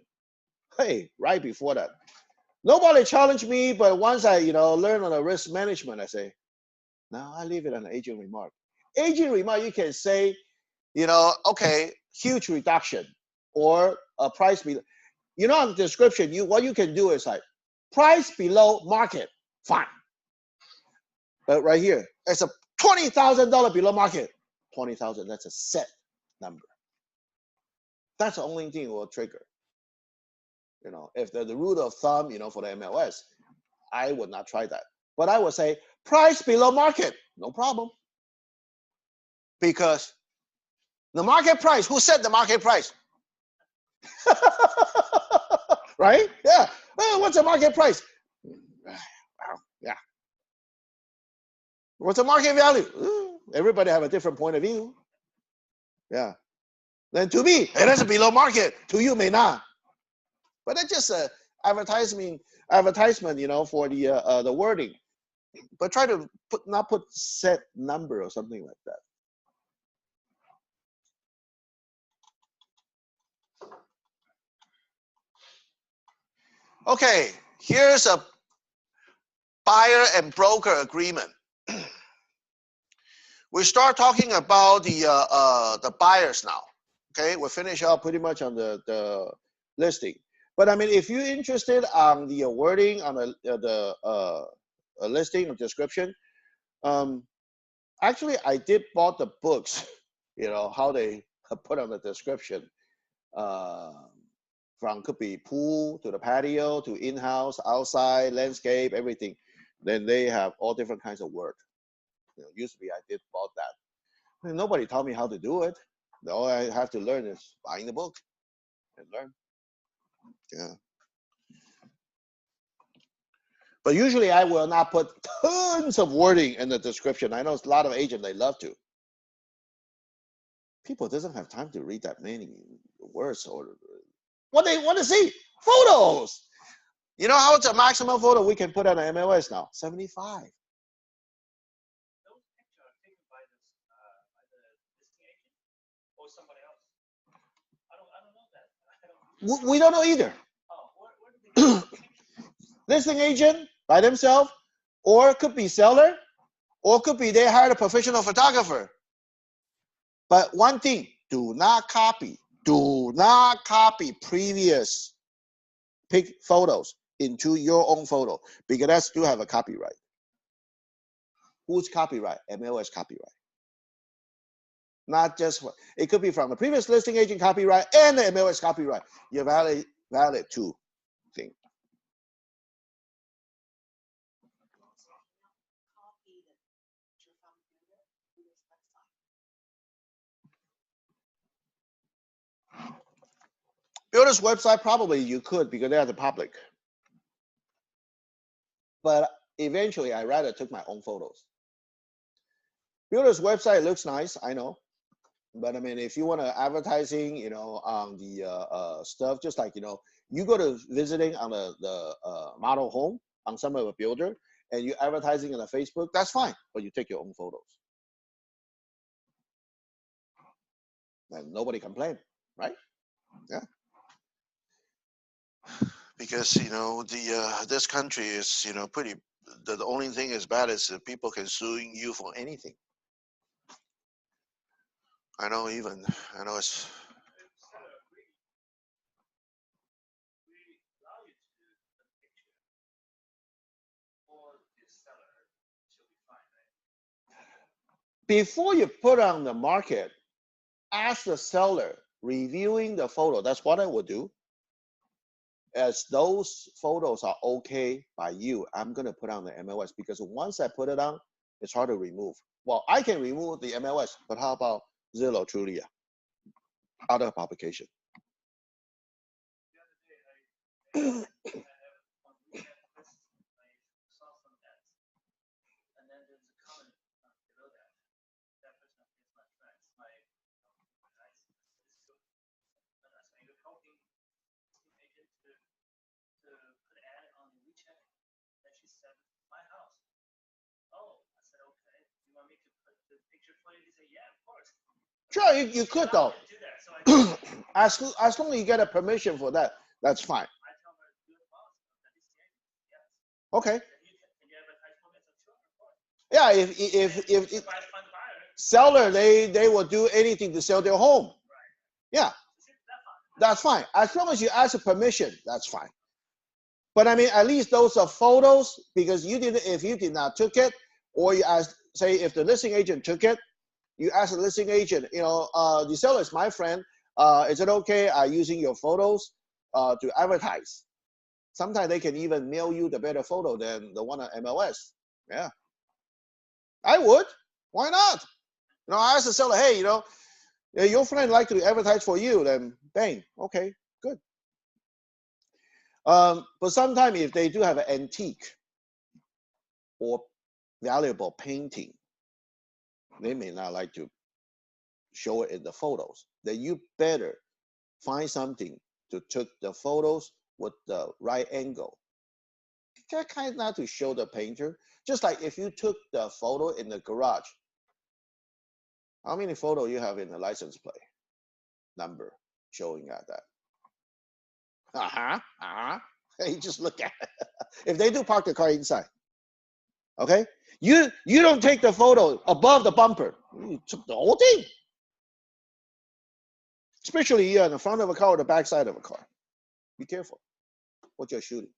Hey, right before that, nobody challenged me. But once I learn on the risk management, I say, no, I leave it on the agent remark. Agent remark, you can say, okay, huge reduction or a price below. On the description, what you can do is like price below market, fine. But right here, it's a $20,000 below market. 20,000, that's a set number. That's the only thing it will trigger. If the rule of thumb, for the MLS, I would not try that. But I would say price below market, no problem. Because the market price, who set the market price? Right? Yeah. What's the market price? Yeah. What's the market value? Everybody have a different point of view. Yeah. Then to me, it is below market. To you, may not. But that's just a advertisement, for the wording. But try to not put set number or something like that. Okay, here's a buyer and broker agreement. We start talking about the buyers now. Okay, we'll finish up pretty much on the listing. But I mean, if you're interested on the wording on the listing or description, actually I did bought the books. How they put on the description. From could be pool to the patio to in-house, outside, landscape, everything. Then they have all different kinds of work. Used to be I did bought that. And nobody taught me how to do it. All I have to learn is buying the book and learn. Yeah. But usually I will not put tons of wording in the description. I know a lot of agents, they love to. People doesn't have time to read that many words or what they want to see. Photos. You know how it's a maximum photo we can put on an MLS now? 75. Those pictures are taken by the listing agent or somebody else. I don't know that. We don't know either. Where do they Listing agent by themselves, or it could be seller, or it could be they hired a professional photographer. But one thing, do not copy previous photos into your own photo, because that still have a copyright. Whose copyright? MLS copyright. Not just, it could be from the previous listing agent copyright and the MLS copyright. You violate valid to thing. Copy the picture from Builder's website. Builder's website, probably you could because they are the public. But eventually, I rather took my own photos. Builder's website looks nice, I know. But I mean, if you want to advertising, you know, on the stuff, just like, you know, you go to visiting on the model home on some of a builder and you advertising on the Facebook, that's fine, but you take your own photos. And nobody complain, right? Yeah. Because, you know, the this country is, you know, pretty, the only thing is bad is that people can sue you for anything. I know it's, We allow you to do the picture for the seller, she'll be fine, right? before you put on the market, ask the seller reviewing the photo. That's what I would do. As those photos are okay by you, I'm gonna put on the MLS because once I put it on, it's hard to remove. Well, I can remove the MLS, but how about Zillow, Trulia, other publication? The other day, on weekend list, I saw some ads, and then there's a comment below that. That person is my friend, nice. And I said, you're helping the agent to put an ad on WeChat. And she said, my house. Oh, I said, okay. You want me to put the picture for you? He said, yeah, of course. Sure, you could though. Do that. So I did. As long as you get a permission for that, that's fine. I tell her, do it boss. Yes. Okay. Can you advertise for me? I said, sure, of course. Yeah, if If I find a buyer, seller, they will do anything to sell their home. Yeah, that's fine. As long as you ask a permission, that's fine. But I mean, at least those are photos because you didn't. If you did not took it, or you ask, say, if the listing agent took it, you ask the listing agent, you know, the seller is my friend. Is it okay using your photos to advertise? Sometimes they can even mail you the better photo than the one on MLS. Yeah, I would. Why not? You know, I ask the seller, hey, you know, your friend like to advertise for you, then bang, okay, good. But sometimes if they do have an antique or valuable painting, they may not like to show it in the photos. Then you better find something to take the photos with the right angle. Just kind of not to show the painter. Just like if you took the photo in the garage, how many photos you have in the license plate number showing at that? You just look at it. If they do park the car inside, okay? You don't take the photo above the bumper. You took the whole thing. Especially in the front of a car or the back side of a car. Be careful what you're shooting.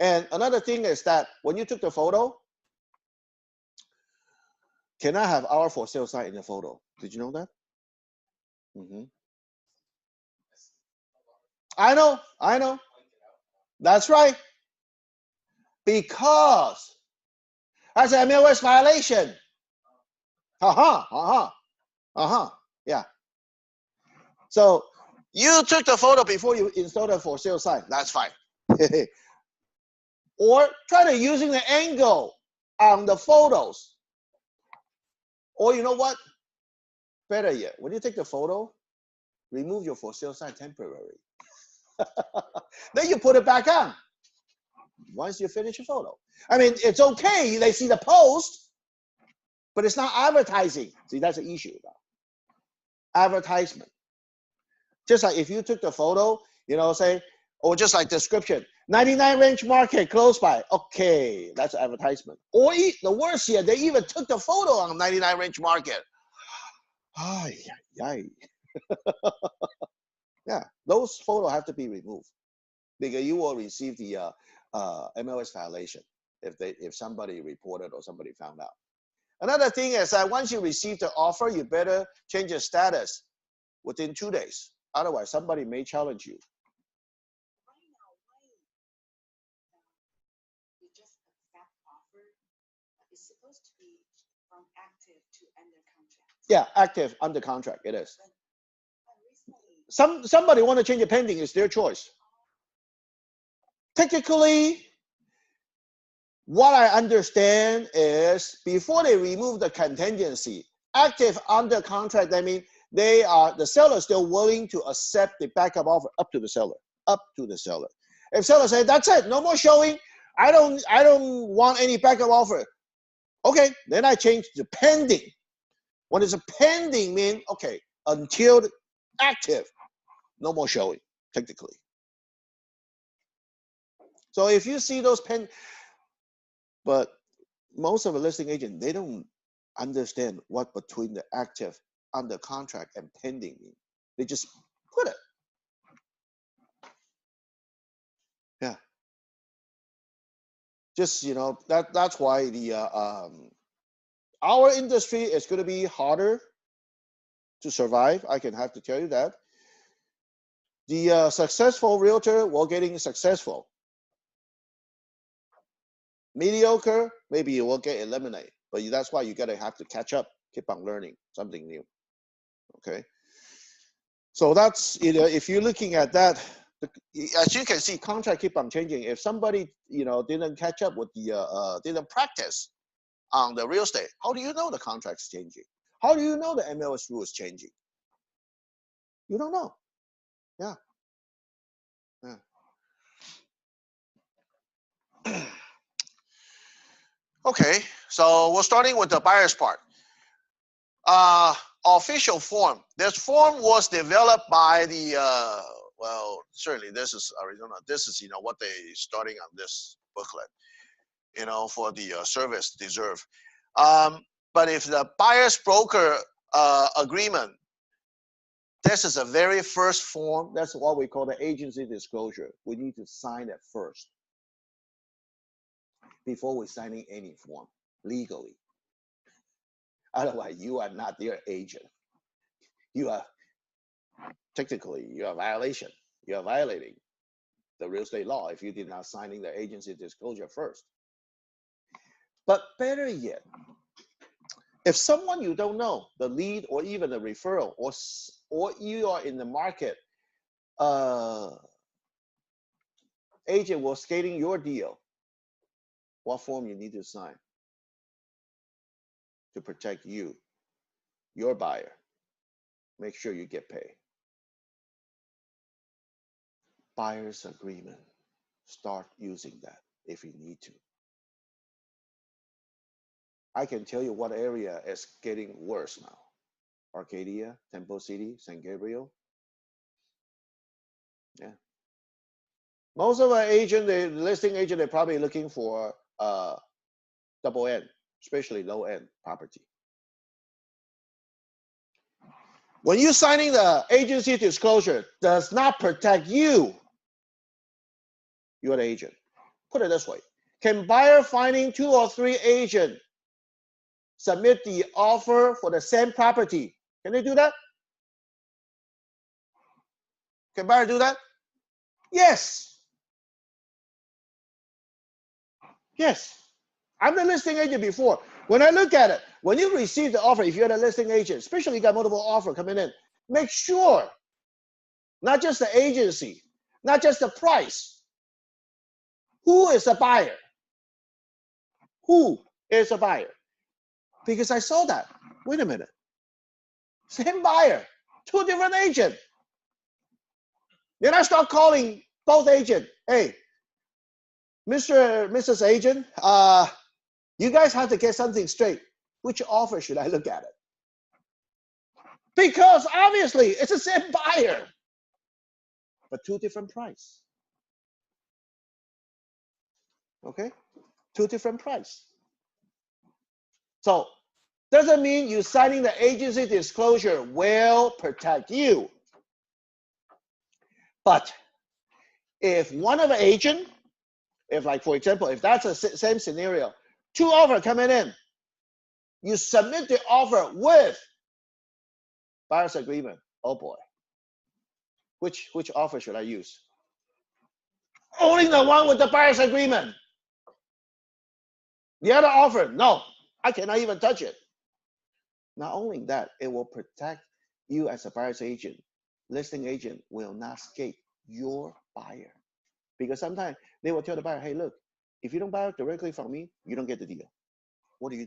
And another thing is that when you took the photo, cannot have our for sale sign in the photo. Did you know that? I know. That's right. Because that's an MLS violation. Yeah. So you took the photo before you installed a for sale sign. That's fine. Or try to using the angle on the photos. Or you know what? Better yet, when you take the photo, remove your for sale sign temporarily. Then you put it back on once you finish your photo. I mean, it's okay. They see the post, but it's not advertising. See, that's the issue about advertisement. Just like if you took the photo, you know, say, or just like description, 99 range market close by. Okay, that's advertisement. Or the worst here, they even took the photo on 99 range market. Yeah, those photos have to be removed because you will receive the MLS violation if somebody reported or somebody found out. Another thing is that once you receive the offer, you better change your status within 2 days. Otherwise, somebody may challenge you. Why now? Why you just accept offer? It's supposed to be from active to under contract. Yeah, active under contract, it is. But recently, Somebody want to change it pending, it's their choice. Technically, what I understand is before they remove the contingency, active under contract, I mean, the seller still willing to accept the backup offer up to the seller. If seller say, that's it, no more showing, I don't want any backup offer. Okay, then I change to pending. When it's a pending mean, okay, until active, no more showing, technically. So if you see those but most of the listing agent, they don't understand what between the active, under contract, and pending mean. They just put it. Yeah. Just, you know, that's why the our industry is going to be harder to survive. I can have to tell you that. The successful realtor will getting successful. Mediocre, maybe you will get eliminated, but that's why you gotta have to catch up, keep on learning something new. Okay, so that's, you know, if you're looking at that, as you can see, contract keep on changing. If somebody, you know, didn't catch up with the didn't practice on the real estate, how do you know the contract's changing? How do you know the MLS rule is changing? You don't know. Yeah. Okay, so we're starting with the buyer's part. Official form. This form was developed by the, well, certainly this is Arizona. This is, you know, what they starting on this booklet, you know, for the service deserve. But if the buyer's broker agreement, this is a very first form. That's what we call the agency disclosure. We need to sign it first before we're signing any form legally. Otherwise, you are not their agent. You are technically, you are violation. You are violating the real estate law if you did not signing the agency disclosure first. But better yet, if someone you don't know, the lead or even the referral, or you are in the market, agent was skating your deal, what form you need to sign to protect you, your buyer? Make sure you get paid. Buyer's agreement. Start using that if you need to. I can tell you what area is getting worse now. Arcadia, Temple City, San Gabriel. Yeah. Most of our agent, the listing agent, they're probably looking for double end, especially low end property. When you're signing the agency disclosure, does not protect you. You're the agent. Put it this way. Can buyer finding 2 or 3 agents submit the offer for the same property? Can they do that? Can buyer do that? Yes. Yes. I'm the listing agent before. When I look at it, when you receive the offer, if you're the listing agent, especially you got multiple offers coming in, make sure not just the agency, not just the price. Who is the buyer? Who is the buyer? Because I saw that. Wait a minute. Same buyer, 2 different agents. Then I start calling both agents. Hey, Mrs. Agent, you guys have to get something straight. Which offer should I look at it? Because obviously it's the same buyer, but 2 different price. Okay, 2 different price. So doesn't mean you signing the agency disclosure will protect you. But if one of the agent, if like for example, if that's the same scenario, 2 offers coming in, you submit the offer with buyer's agreement. Oh boy, Which offer should I use? Only the one with the buyer's agreement. The other offer, no, I cannot even touch it. Not only that, it will protect you as a buyer's agent. Listing agent will not escape your buyer. Because sometimes they will tell the buyer, hey, look, if you don't buy it directly from me, you don't get the deal. What do?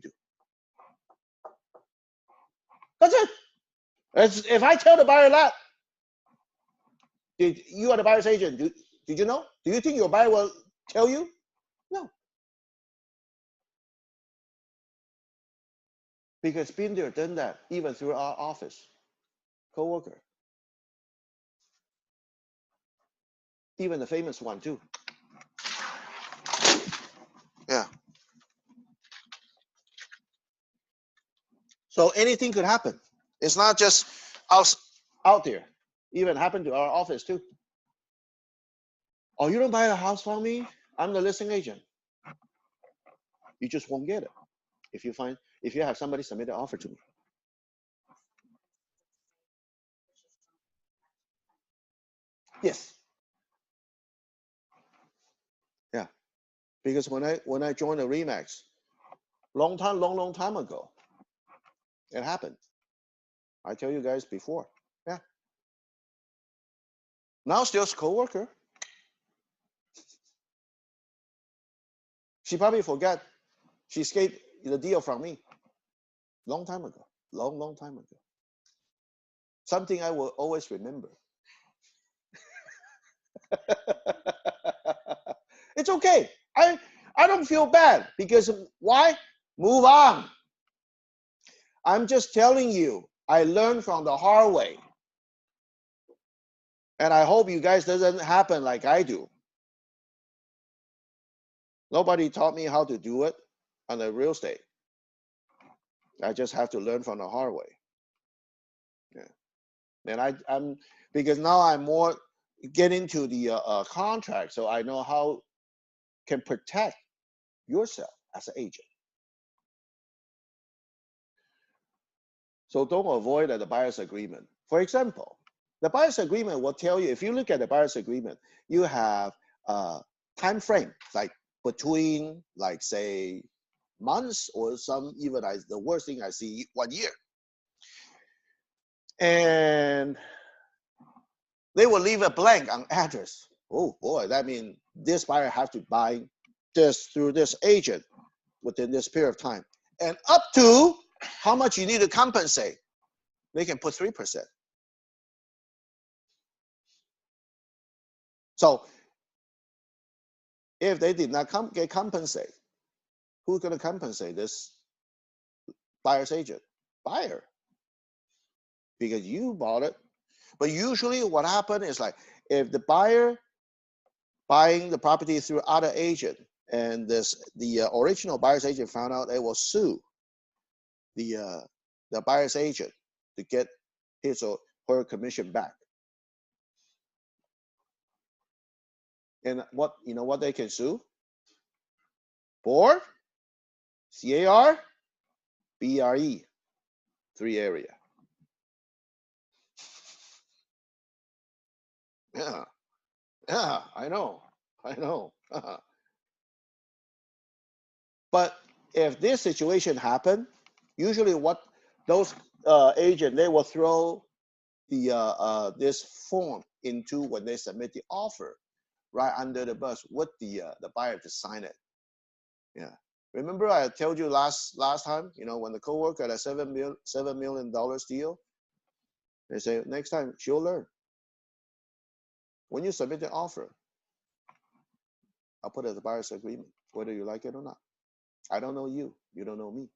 That's it. If I tell the buyer that, you are the buyer's agent, did you know? Do you think your buyer will tell you? No. Because been there, done that, even through our office, co-worker. Even the famous one too. Yeah. So anything could happen. It's not just us out there. Even happened to our office too. Oh, you don't buy a house from me? I'm the listing agent. You just won't get it if you have somebody submit an offer to me. Yes. Yeah. Because when I joined the Remax, long time ago, it happened. I tell you guys before. Yeah. Now still co-worker. She probably forgot she escaped the deal from me. Long time ago. Long time ago. Something I will always remember. It's okay. I don't feel bad because why? Move on. I'm just telling you, I learned from the hard way. And I hope you guys doesn't happen like I do. Nobody taught me how to do it on the real estate. I just have to learn from the hard way. Yeah. And I'm because now I'm more getting to the contract, so I know how can protect yourself as an agent. So don't avoid the buyer's agreement. For example, the buyer's agreement will tell you, if you look at the buyer's agreement, you have a time frame, like between, like say, months or some even the worst thing I see 1 year. And they will leave a blank on address. Oh boy, that means this buyer has to buy this through this agent within this period of time. And up to how much you need to compensate, they can put 3%. So if they did not get compensated, who's going to compensate this buyer's agent? Buyer. Because you bought it. But usually what happens is like, if the buyer buying the property through other agent and the original buyer's agent found out, they will sue the buyer's agent to get his or her commission back. And what they can sue? For CAR, BRE, 3 area. Yeah, I know. But if this situation happen, usually what those agent, they will throw the this form into when they submit the offer, right under the bus with the buyer to sign it. Yeah. Remember I told you last time, when the coworker had a $7 million deal, they say next time she'll learn. When you submit the offer, I'll put it as a buyer's agreement, whether you like it or not. I don't know you. You don't know me.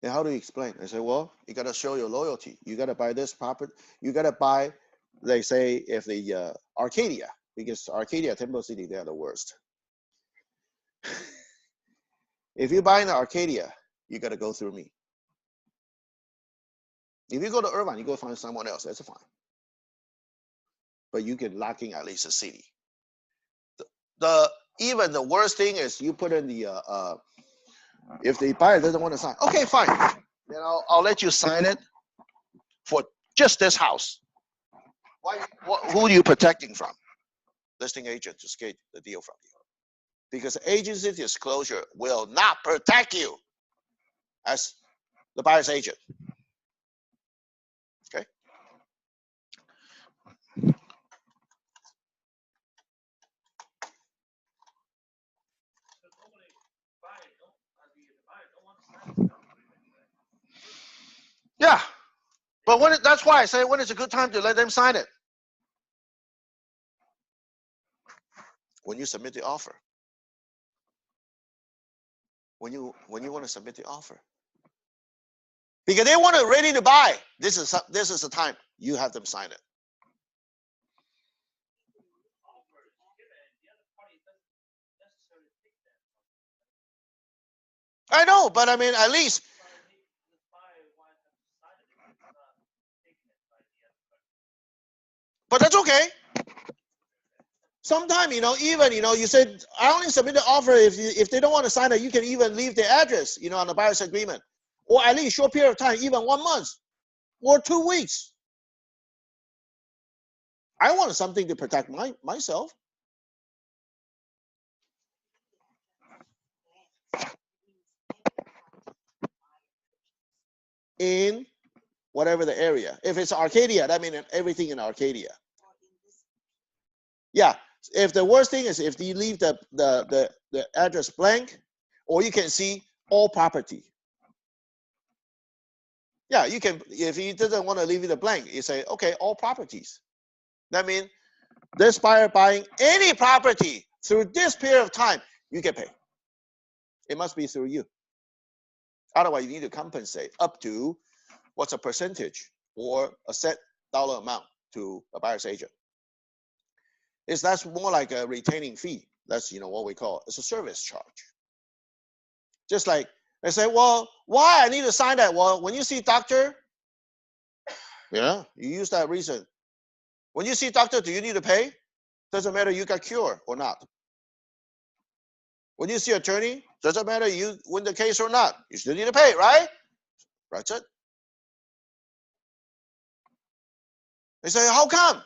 And how do you explain? I say, well, you got to show your loyalty. You got to buy this property. You got to buy, they say, if the Arcadia, because Arcadia, Temple City, they are the worst. If you buy in the Arcadia, you got to go through me. If you go to Irvine, you go find someone else. That's fine. But you can lock in at least a city. Even the worst thing is you put in the if the buyer doesn't want to sign, okay, fine. Then I'll let you sign it for just this house. Who are you protecting from? Listing agent to get the deal from you. Because agency disclosure will not protect you as the buyer's agent. Okay? So normally, the buyer don't want to sign the sale agreement, right? Yeah. But that's why I say when is a good time to let them sign it? When you submit the offer. When you want to submit the offer. Because they want it ready to buy. This is the time you have them sign it. Offer is given, the other party doesn't necessarily take that. I know, but I mean, at least, The buyer wants to sign it if it's not taken it by the other party. but that's okay. Sometime, even, you said, I only submit the offer if they don't want to sign it, you can even leave the address, on the buyer's agreement. Or at least short period of time, even 1 month or 2 weeks. I want something to protect myself. In whatever the area. If it's Arcadia, that means everything in Arcadia. Yeah. If the worst thing is if you leave the address blank, or you can see all property. Yeah, you can, if he doesn't want to leave it blank, you say, okay, all properties. That means this buyer buying any property through this period of time, you get paid. It must be through you. Otherwise, you need to compensate up to what's a percentage or a set dollar amount to a buyer's agent. That's more like a retaining fee. That's what we call it's a service charge. Just like they say, well, why I need to sign that? Well, when you see doctor, you use that reason. When you see doctor, do you need to pay? Doesn't matter you got cured or not. When you see attorney, doesn't matter you win the case or not. You still need to pay, right? That's it. They say, how come?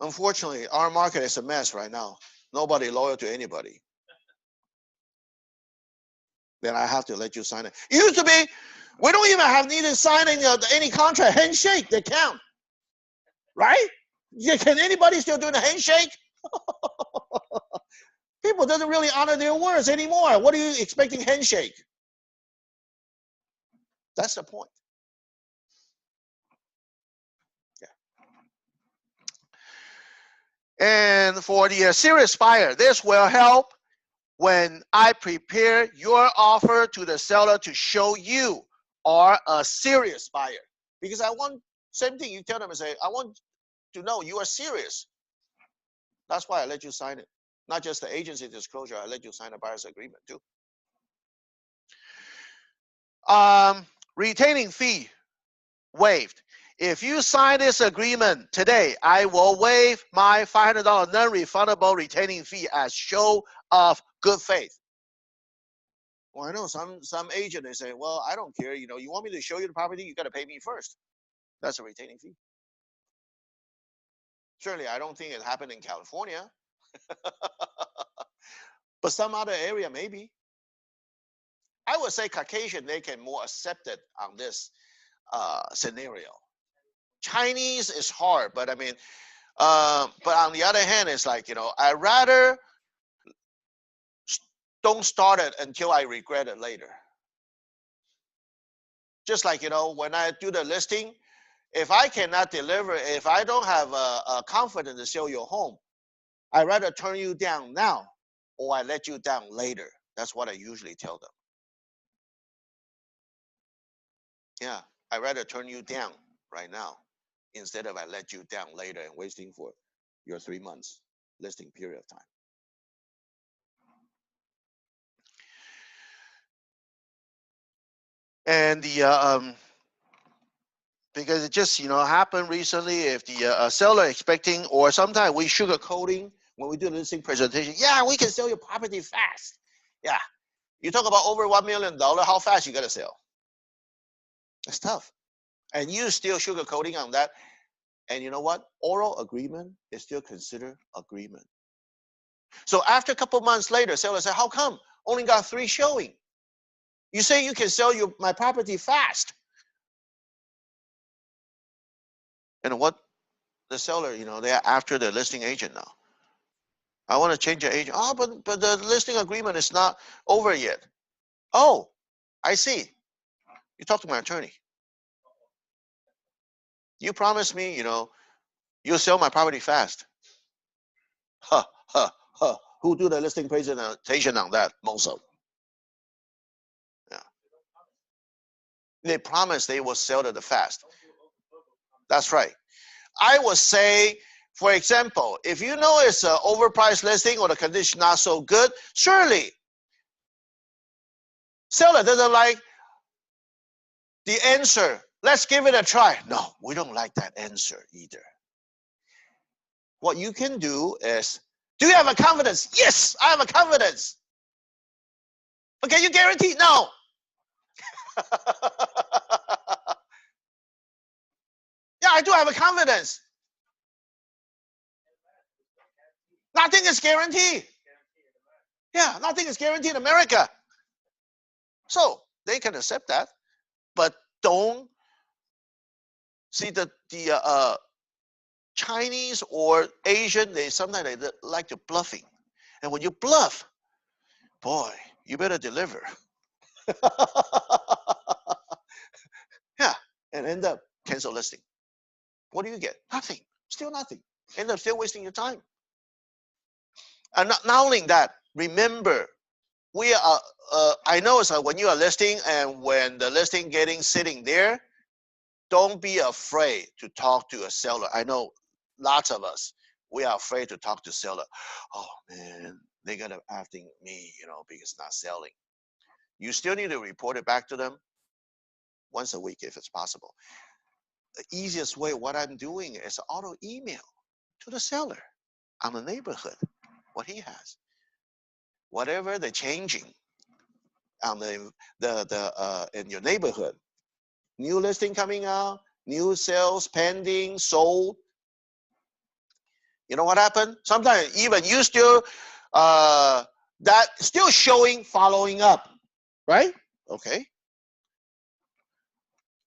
Unfortunately, our market is a mess right now. Nobody loyal to anybody. Then I have to let you sign it. It used to be, we don't even have needed signing any contract. Handshake, they count. Right? Yeah, can anybody still do the handshake? People doesn't really honor their words anymore. What are you expecting handshake? That's the point. Yeah. And for the serious buyer, this will help when I prepare your offer to the seller to show you are a serious buyer. Because I want, same thing, you tell them and say, I want to know you are serious. That's why I let you sign it. Not just the agency disclosure, I let you sign a buyer's agreement too. Retaining fee waived. If you sign this agreement today, I will waive my $500 non-refundable retaining fee as show of good faith. Well, I know some agent, they say, well, I don't care. You want me to show you the property, you got to pay me first. That's a retaining fee. Certainly, I don't think it happened in California. But some other area, maybe. I would say Caucasian, they can more accept it on this scenario. Chinese is hard, but I mean, but on the other hand, it's like, I rather don't start it until I regret it later. Just like, when I do the listing, if I cannot deliver, if I don't have a confidence to sell your home, I rather turn you down now or I let you down later. That's what I usually tell them. Yeah, I rather turn you down right now instead of I let you down later and wasting for your 3 months listing period of time. And the because it just happened recently. If the seller expecting, or sometimes we sugarcoating when we do the listing presentation. Yeah, we can sell your property fast. Yeah, you talk about over $1 million. How fast you gotta sell? It's tough. and you still sugarcoating on that, and you know what? Oral agreement is still considered agreement. So after a couple months later, seller said, how come? Only got 3 showing. You say you can sell my property fast. And what the seller, they're after the listing agent now. I want to change the agent. Oh, but the listing agreement is not over yet. Oh, I see. You talk to my attorney. You promised me, you'll sell my property fast. Huh, huh, huh. Who do the listing presentation on that? Mozo. Yeah. They promised they will sell it fast. That's right. I would say, for example, if you know it's an overpriced listing or the condition not so good, surely seller doesn't like the answer. Let's give it a try. No, we don't like that answer either. What you can do is, do you have a confidence? Yes, I have a confidence. But can you guarantee? No. Yeah, I do have a confidence. Nothing is guaranteed. Yeah, nothing is guaranteed in America. So they can accept that, but don't see the Chinese or Asian. Sometimes they like to bluffing, and when you bluff, boy, you better deliver. Yeah, and end up cancel listing. What do you get? Nothing. Still nothing. End up still wasting your time. And not only that, remember, we are. I know it's when you are listing and when the listing sitting there, don't be afraid to talk to a seller. I know lots of us, we are afraid to talk to seller. Oh man, they're gonna after me, because it's not selling. You still need to report it back to them once a week if it's possible. The easiest way, what I'm doing is auto email to the seller on the neighborhood, what he has. Whatever they're changing on in your neighborhood. New listing coming out, new sales pending, sold. You know what happened? Sometimes even you still that still showing following up, right? Okay.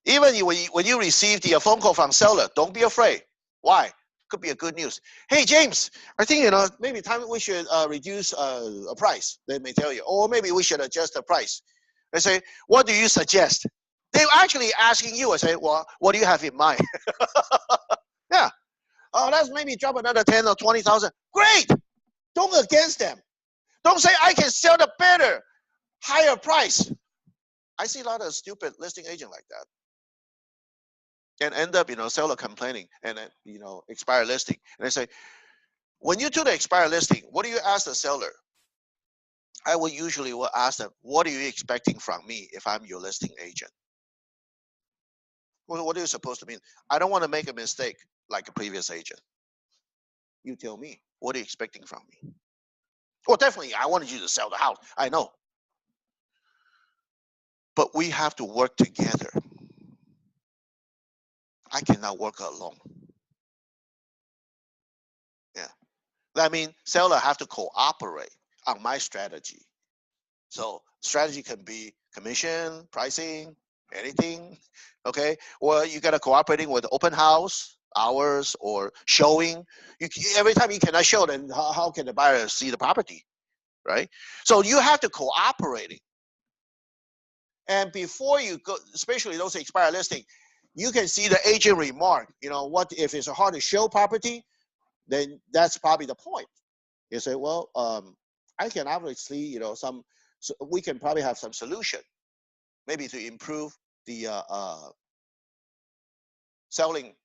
Even when you receive the phone call from seller, don't be afraid. Why? Could be a good news. Hey James, I think maybe time we should reduce a price. They may tell you, or maybe we should adjust the price. They say, what do you suggest? They're actually asking you. I say, well, what do you have in mind? Yeah. Oh, let's maybe drop another 10 or 20,000. Great. Don't go against them. Don't say I can sell the better, higher price. I see a lot of stupid listing agent like that. And end up, seller complaining and then, expire listing. And they say, when you do the expire listing, what do you ask the seller? I will usually ask them, what are you expecting from me if I'm your listing agent? Well, what are you supposed to mean? I don't want to make a mistake like a previous agent. You tell me, what are you expecting from me? Well, definitely, I wanted you to sell the house. I know. But we have to work together. I cannot work alone. Yeah. That means seller have to cooperate on my strategy. So strategy can be commission, pricing, anything, okay? Or you got to cooperating with open house hours or showing. Every time you cannot show, then how can the buyer see the property, right? So you have to cooperate. And before you go, especially those expired listing, you can see the agent remark, what if it's a hard to show property, then that's probably the point. You say, well, I can obviously, so we can probably have some solution, maybe to improve the selling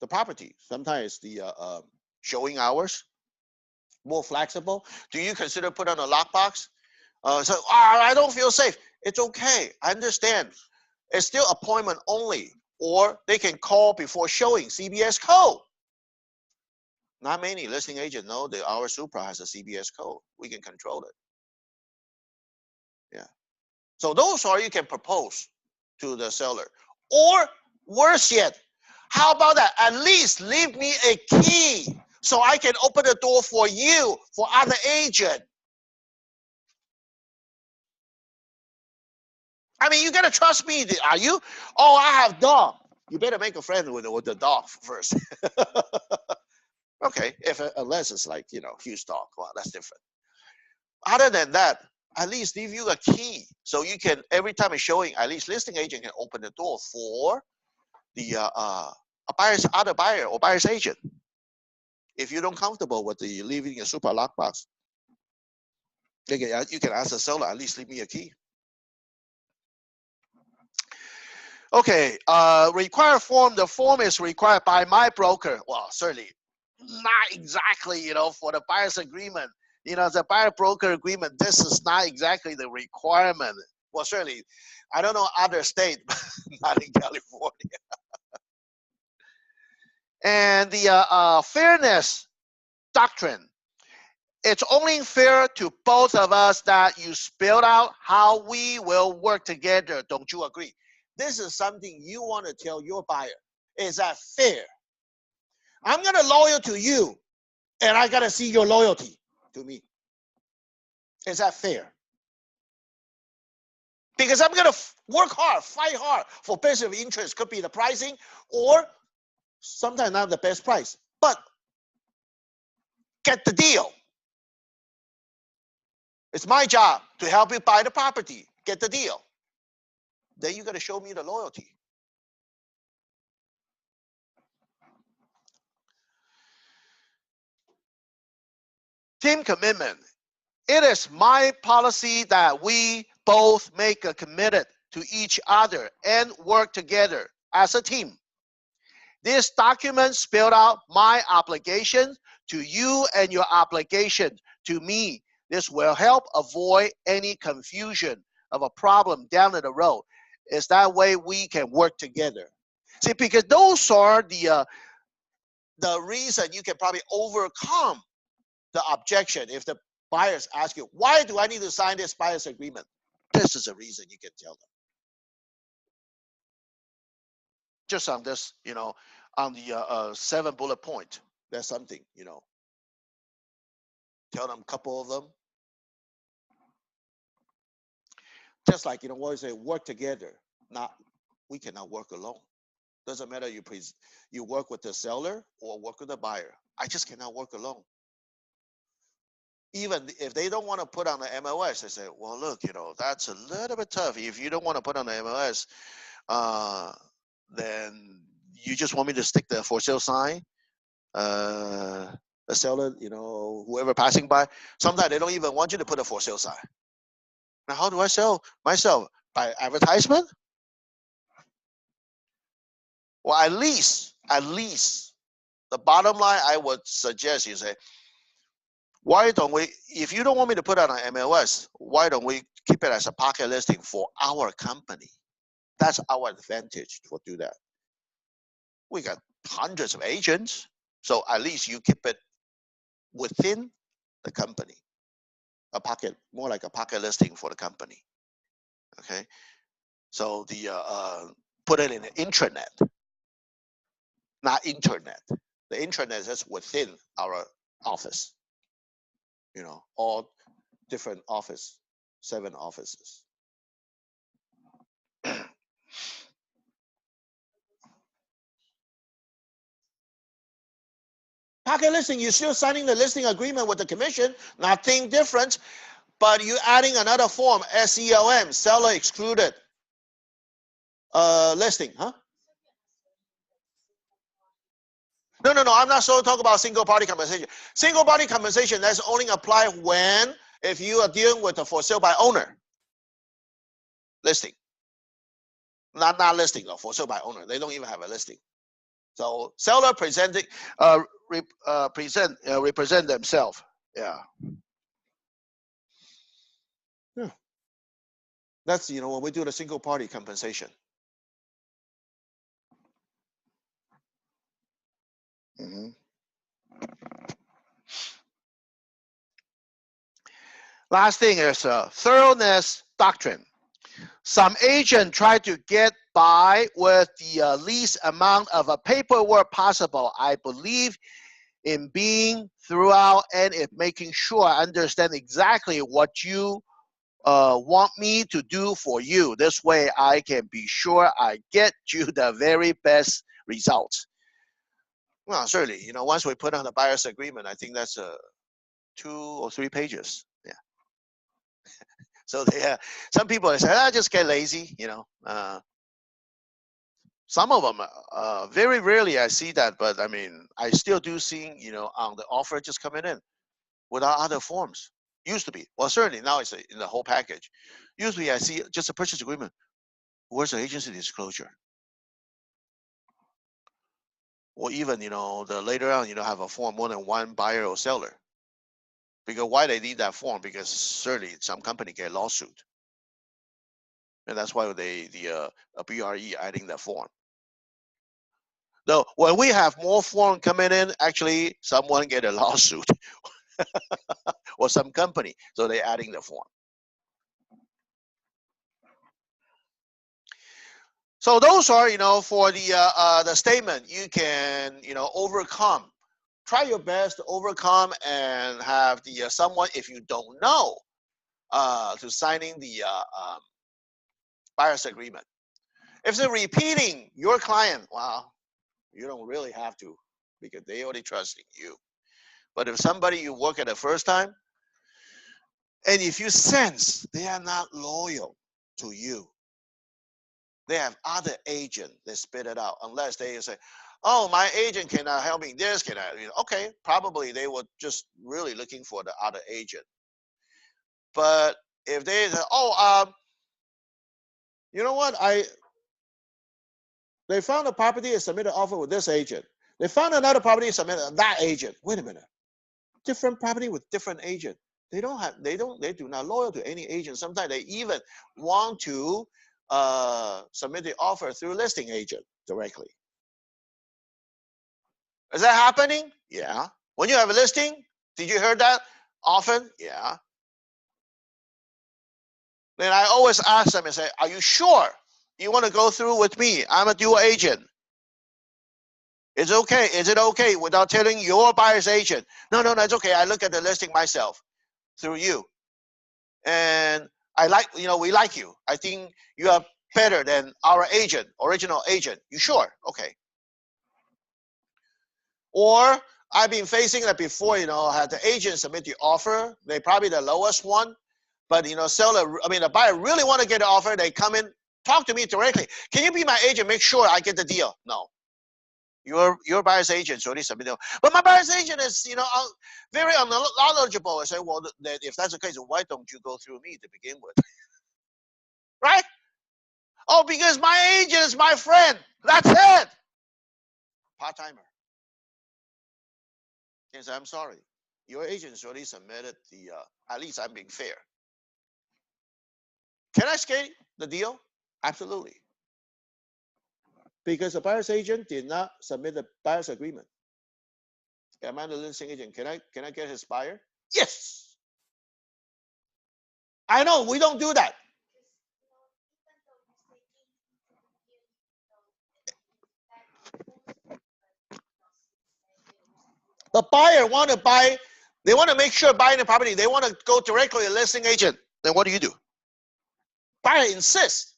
the property. Sometimes the showing hours more flexible. Do you consider put on a lockbox? So I don't feel safe. It's okay. I understand. It's still appointment only, or they can call before showing. CBS code. Not many listing agents know that our Supra has a CBS code. We can control it. Yeah. So those are you can propose to the seller. Or Worse yet, how about that? At least leave me a key so I can open the door for you, for other agent. I mean, you gotta trust me, are you? Oh, I have dog. You better make a friend with the dog first. Okay, if unless it's like, you know, huge dog, well, that's different. Other than that, at least leave you a key so you can, every time it's showing, at least listing agent can open the door for the a buyer's other buyer or buyer's agent. If you don't comfortable with the leaving a super lockbox, you can ask the seller, at least leave me a key. Okay, required form. The form is required by my broker. Well, certainly not exactly, you know, for the buyer's agreement. You know, the buyer broker agreement, this is not exactly the requirement. Well, certainly, I don't know other state, but not in California. And the fairness doctrine. It's only fair to both of us that you spelled out how we will work together. Don't you agree? This is something you want to tell your buyer. Is that fair? I'm going to loyal to you, and I got to see your loyalty to me. Is that fair? Because I'm going to work hard, fight hard for best of interest. Could be the pricing, or sometimes not the best price, but get the deal. It's my job to help you buy the property, get the deal. Then you got to show me the loyalty. Team commitment. It is my policy that we both make a commitment to each other and work together as a team. This document spelled out my obligation to you and your obligation to me. This will help avoid any confusion of a problem down the road. It's that way we can work together. See, because those are the reason you can probably overcome the objection. If the buyers ask you, why do I need to sign this buyer's agreement? This is a reason you can tell them. Just on this, you know, on the 7 bullet point, there's something, you know. Tell them a couple of them. Just like, you know, what I say, work together. We cannot work alone. Doesn't matter you work with the seller or work with the buyer. I just cannot work alone. Even if they don't want to put on the MLS, they say, well, look, you know, that's a little bit tough. If you don't want to put on the MLS, then you just want me to stick the for sale sign. The seller, you know, whoever passing by, sometimes they don't even want you to put a for sale sign. Now, how do I sell myself? By advertisement? Well, at least, the bottom line I would suggest you say, why don't we, if you don't want me to put it on MLS, why don't we keep it as a pocket listing for our company? That's our advantage to do that. We got hundreds of agents, so at least you keep it within the company. A pocket, more like a pocket listing for the company. Okay, so the put it in the intranet, not internet. The intranet is within our office. You know, all different office, 7 offices. Pocket listing, you're still signing the listing agreement with the commission, nothing different, but you're adding another form, SELM, seller excluded listing, huh? No, I'm not so talking about single party compensation. Single party compensation, that's only apply when, if you are dealing with a for sale by owner listing. Not listing, though, for sale by owner. They don't even have a listing. So seller presenting, represent themselves. Yeah. Yeah. That's, you know, when we do the single party compensation. Mm-hmm. Last thing is thoroughness doctrine. some agent try to get by with the least amount of paperwork possible. I believe in being throughout and in making sure I understand exactly what you want me to do for you. This way I can be sure I get you the very best results. Well, certainly, you know, once we put on the buyer's agreement, I think that's 2 or 3 pages. Yeah. So they, some people they say, "Ah, just get lazy," you know. Some of them, very rarely I see that, but I mean, I still do see, you know, on the offer just coming in without other forms. Used to be, well, certainly now it's in the whole package. Usually I see just a purchase agreement. Where's the agency disclosure? Or even, you know, the later on, you know, have a form more than one buyer or seller. Because why they need that form? Because certainly some company get a lawsuit. And that's why the BRE adding that form. Though when we have more form coming in, actually someone get a lawsuit or some company, so they're adding the form. So those are, you know, for the statement, you can, you know, overcome. Try your best to overcome and have the someone, if you don't know, to signing the buyer's agreement. If they're repeating your client, well, you don't really have to because they already trusting you. But if somebody you work at the first time, and if you sense they are not loyal to you, they have other agent that spit it out, unless they say, "Oh, my agent cannot help me. This cannot." You know, okay, probably they were just really looking for the other agent. But if they say, "Oh, you know what? They found a property and submitted an offer with this agent. They found another property and submitted that agent." Wait a minute, different property with different agent. They do not loyal to any agent. Sometimes they even want to submit the offer through listing agent directly. Is that happening? Yeah. When you have a listing, did you hear that often? Yeah. Then I always ask them and say, "Are you sure you want to go through with me? I'm a dual agent. It's okay. Is it okay without telling your buyer's agent?" No, it's okay. I look at the listing myself through you. And I like, you know, we like you. I think you are better than our agent, original agent. You sure? Okay. Or I've been facing that before, you know, had the agent submit the offer. They probably the lowest one, but you know, the buyer really want to get an offer. They come in, talk to me directly. "Can you be my agent? Make sure I get the deal." No. Your buyer's agent's already submitted. "But my buyer's agent is, you know, very knowledgeable." I say, "Well, if that's the case, why don't you go through me to begin with?" Right? "Oh, because my agent is my friend." That's it. Part-timer. Yes, "I'm sorry. Your agent's already submitted the, at least I'm being fair. Can I skate the deal?" Absolutely. Because the buyer's agent did not submit the buyer's agreement. Am I the listing agent? Can I get his buyer? Yes. I know we don't do that. The buyer want to buy, they want to make sure buying the property, they want to go directly to the listing agent. Then what do? Buyer insists,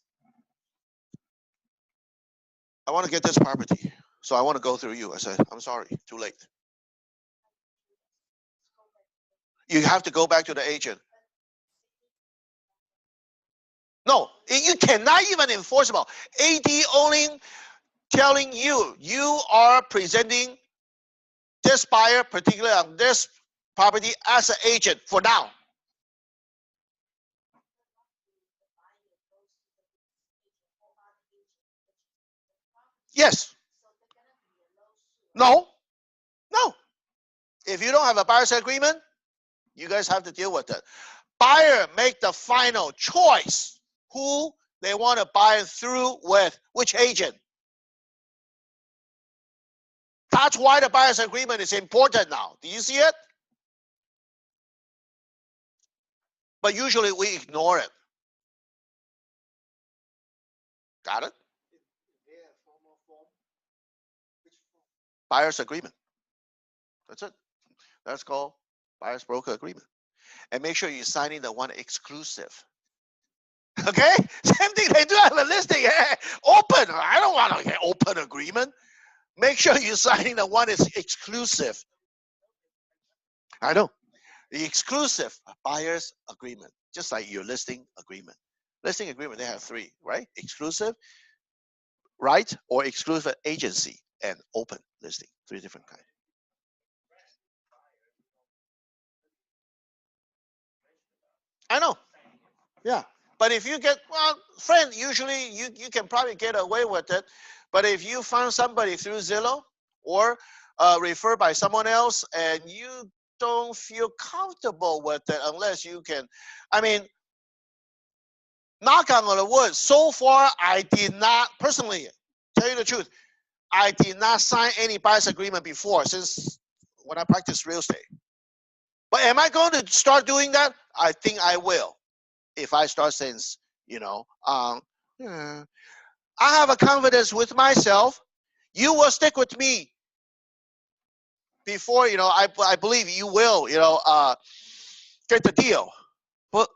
"I want to get this property, so I want to go through you." I said, "I'm sorry, too late. You have to go back to the agent." No, you cannot even enforceable. AD only telling you are presenting this buyer, particularly on this property, as an agent for now. Yes. No. If you don't have a buyer's agreement, you guys have to deal with it. Buyer make the final choice who they want to buy through with, which agent. That's why the buyer's agreement is important now. Do you see it? But usually we ignore it. Got it? Buyer's agreement. That's it. That's called buyer's broker agreement. And make sure you're signing the one exclusive. Okay? Same thing they do on the listing. Open. I don't want to get open agreement. Make sure you're signing the one is exclusive. I know. The exclusive buyer's agreement, just like your listing agreement. Listing agreement, they have three, right? Exclusive, right, or exclusive agency, and open listing. Three different kinds. I know. Yeah. But if you get, well, friend, usually you can probably get away with it. But if you found somebody through Zillow or referred by someone else and you don't feel comfortable with it unless you can, I mean, knock on the wood, so far I did not, personally, tell you the truth, I did not sign any buyer's agreement before since when I practiced real estate. But am I going to start doing that? I think I will. If I start saying, you know, I have a confidence with myself. You will stick with me before, you know, I believe you will, you know, get the deal. But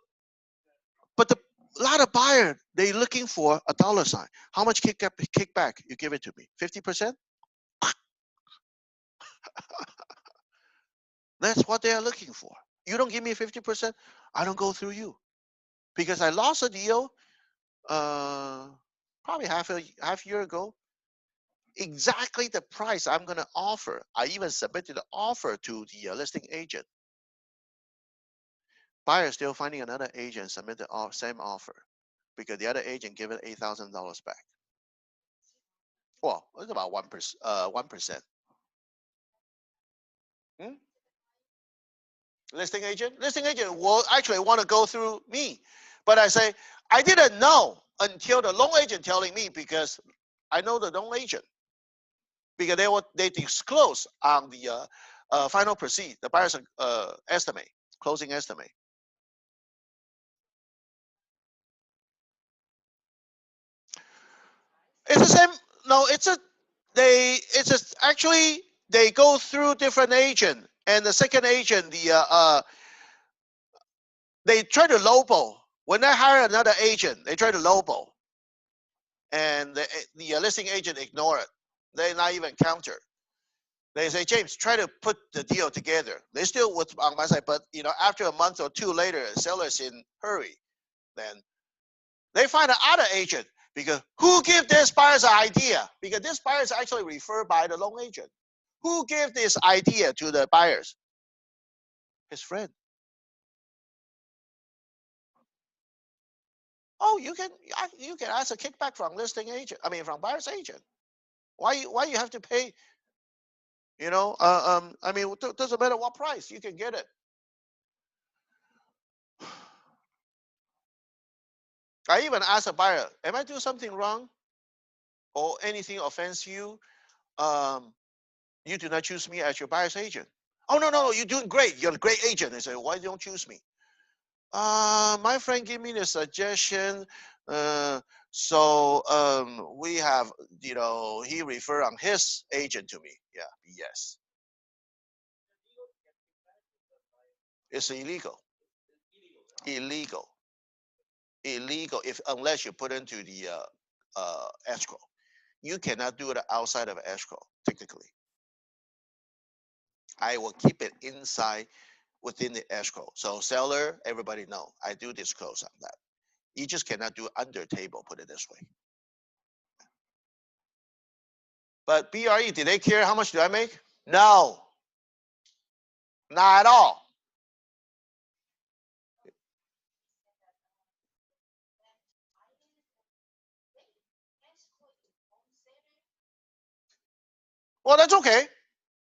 a lot of buyers, they looking for a dollar sign. How much kickback you give it to me? 50%? That's what they are looking for. You don't give me 50%, I don't go through you. Because I lost a deal probably half year ago. Exactly the price I'm going to offer. I even submitted the offer to the listing agent. Buyer still finding another agent submit the same offer because the other agent gave it $8,000 back. Well, it's about 1%. Listing agent will actually want to go through me, but I say I didn't know until the loan agent telling me because I know the loan agent because they disclose on the final proceed, the buyer's estimate, closing estimate. It's the same. No, actually they go through different agent, and the second agent, they try to lowball. When they hire another agent, they try to lowball, and the listing agent ignore it. They not even counter. They say, James, try to put the deal together. They still would on my side, but you know, after a month or two later, seller's in hurry, then they find another agent because who give this buyer's idea? Because this buyer is actually referred by the loan agent. Who gave this idea to the buyers? His friend. Oh, you can ask a kickback from listing agent. I mean, from buyer's agent. Why you have to pay? You know, I mean, it doesn't matter what price you can get it. I even asked a buyer, am I doing something wrong or anything offends you? You do not choose me as your buyer's agent. Oh, no, you're doing great. You're a great agent. They say, why don't you choose me? My friend gave me the suggestion. So we have, you know, he referred on his agent to me. Yeah, yes. It's illegal. Illegal. Illegal if unless you put into the escrow. You cannot do it outside of escrow, technically. I will keep it inside within the escrow. So seller, everybody know, I do disclose on that. You just cannot do under table, put it this way. But BRE, did they care how much do I make? No, not at all. Well, that's okay.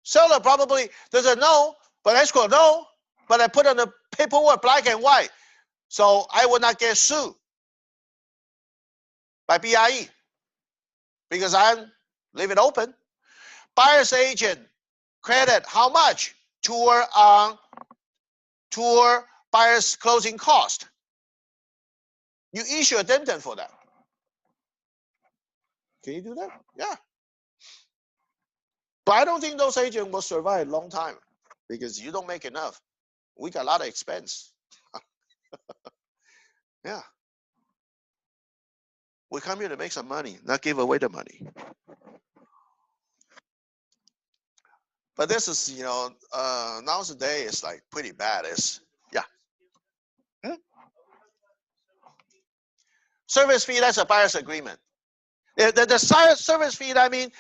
Seller probably doesn't know, but escrow know. But I put on the paperwork black and white, so I will not get sued by BIE because I leave it open. Buyer's agent credit how much toward buyer's closing cost. You issue addendum for that. Can you do that? Yeah. But I don't think those agents will survive a long time because you don't make enough. We got a lot of expense. Yeah. We come here to make some money, not give away the money. But this is, you know, nowadays it's like pretty bad. It's, yeah. Service fee, that's a buyer's agreement. The service fee, I mean,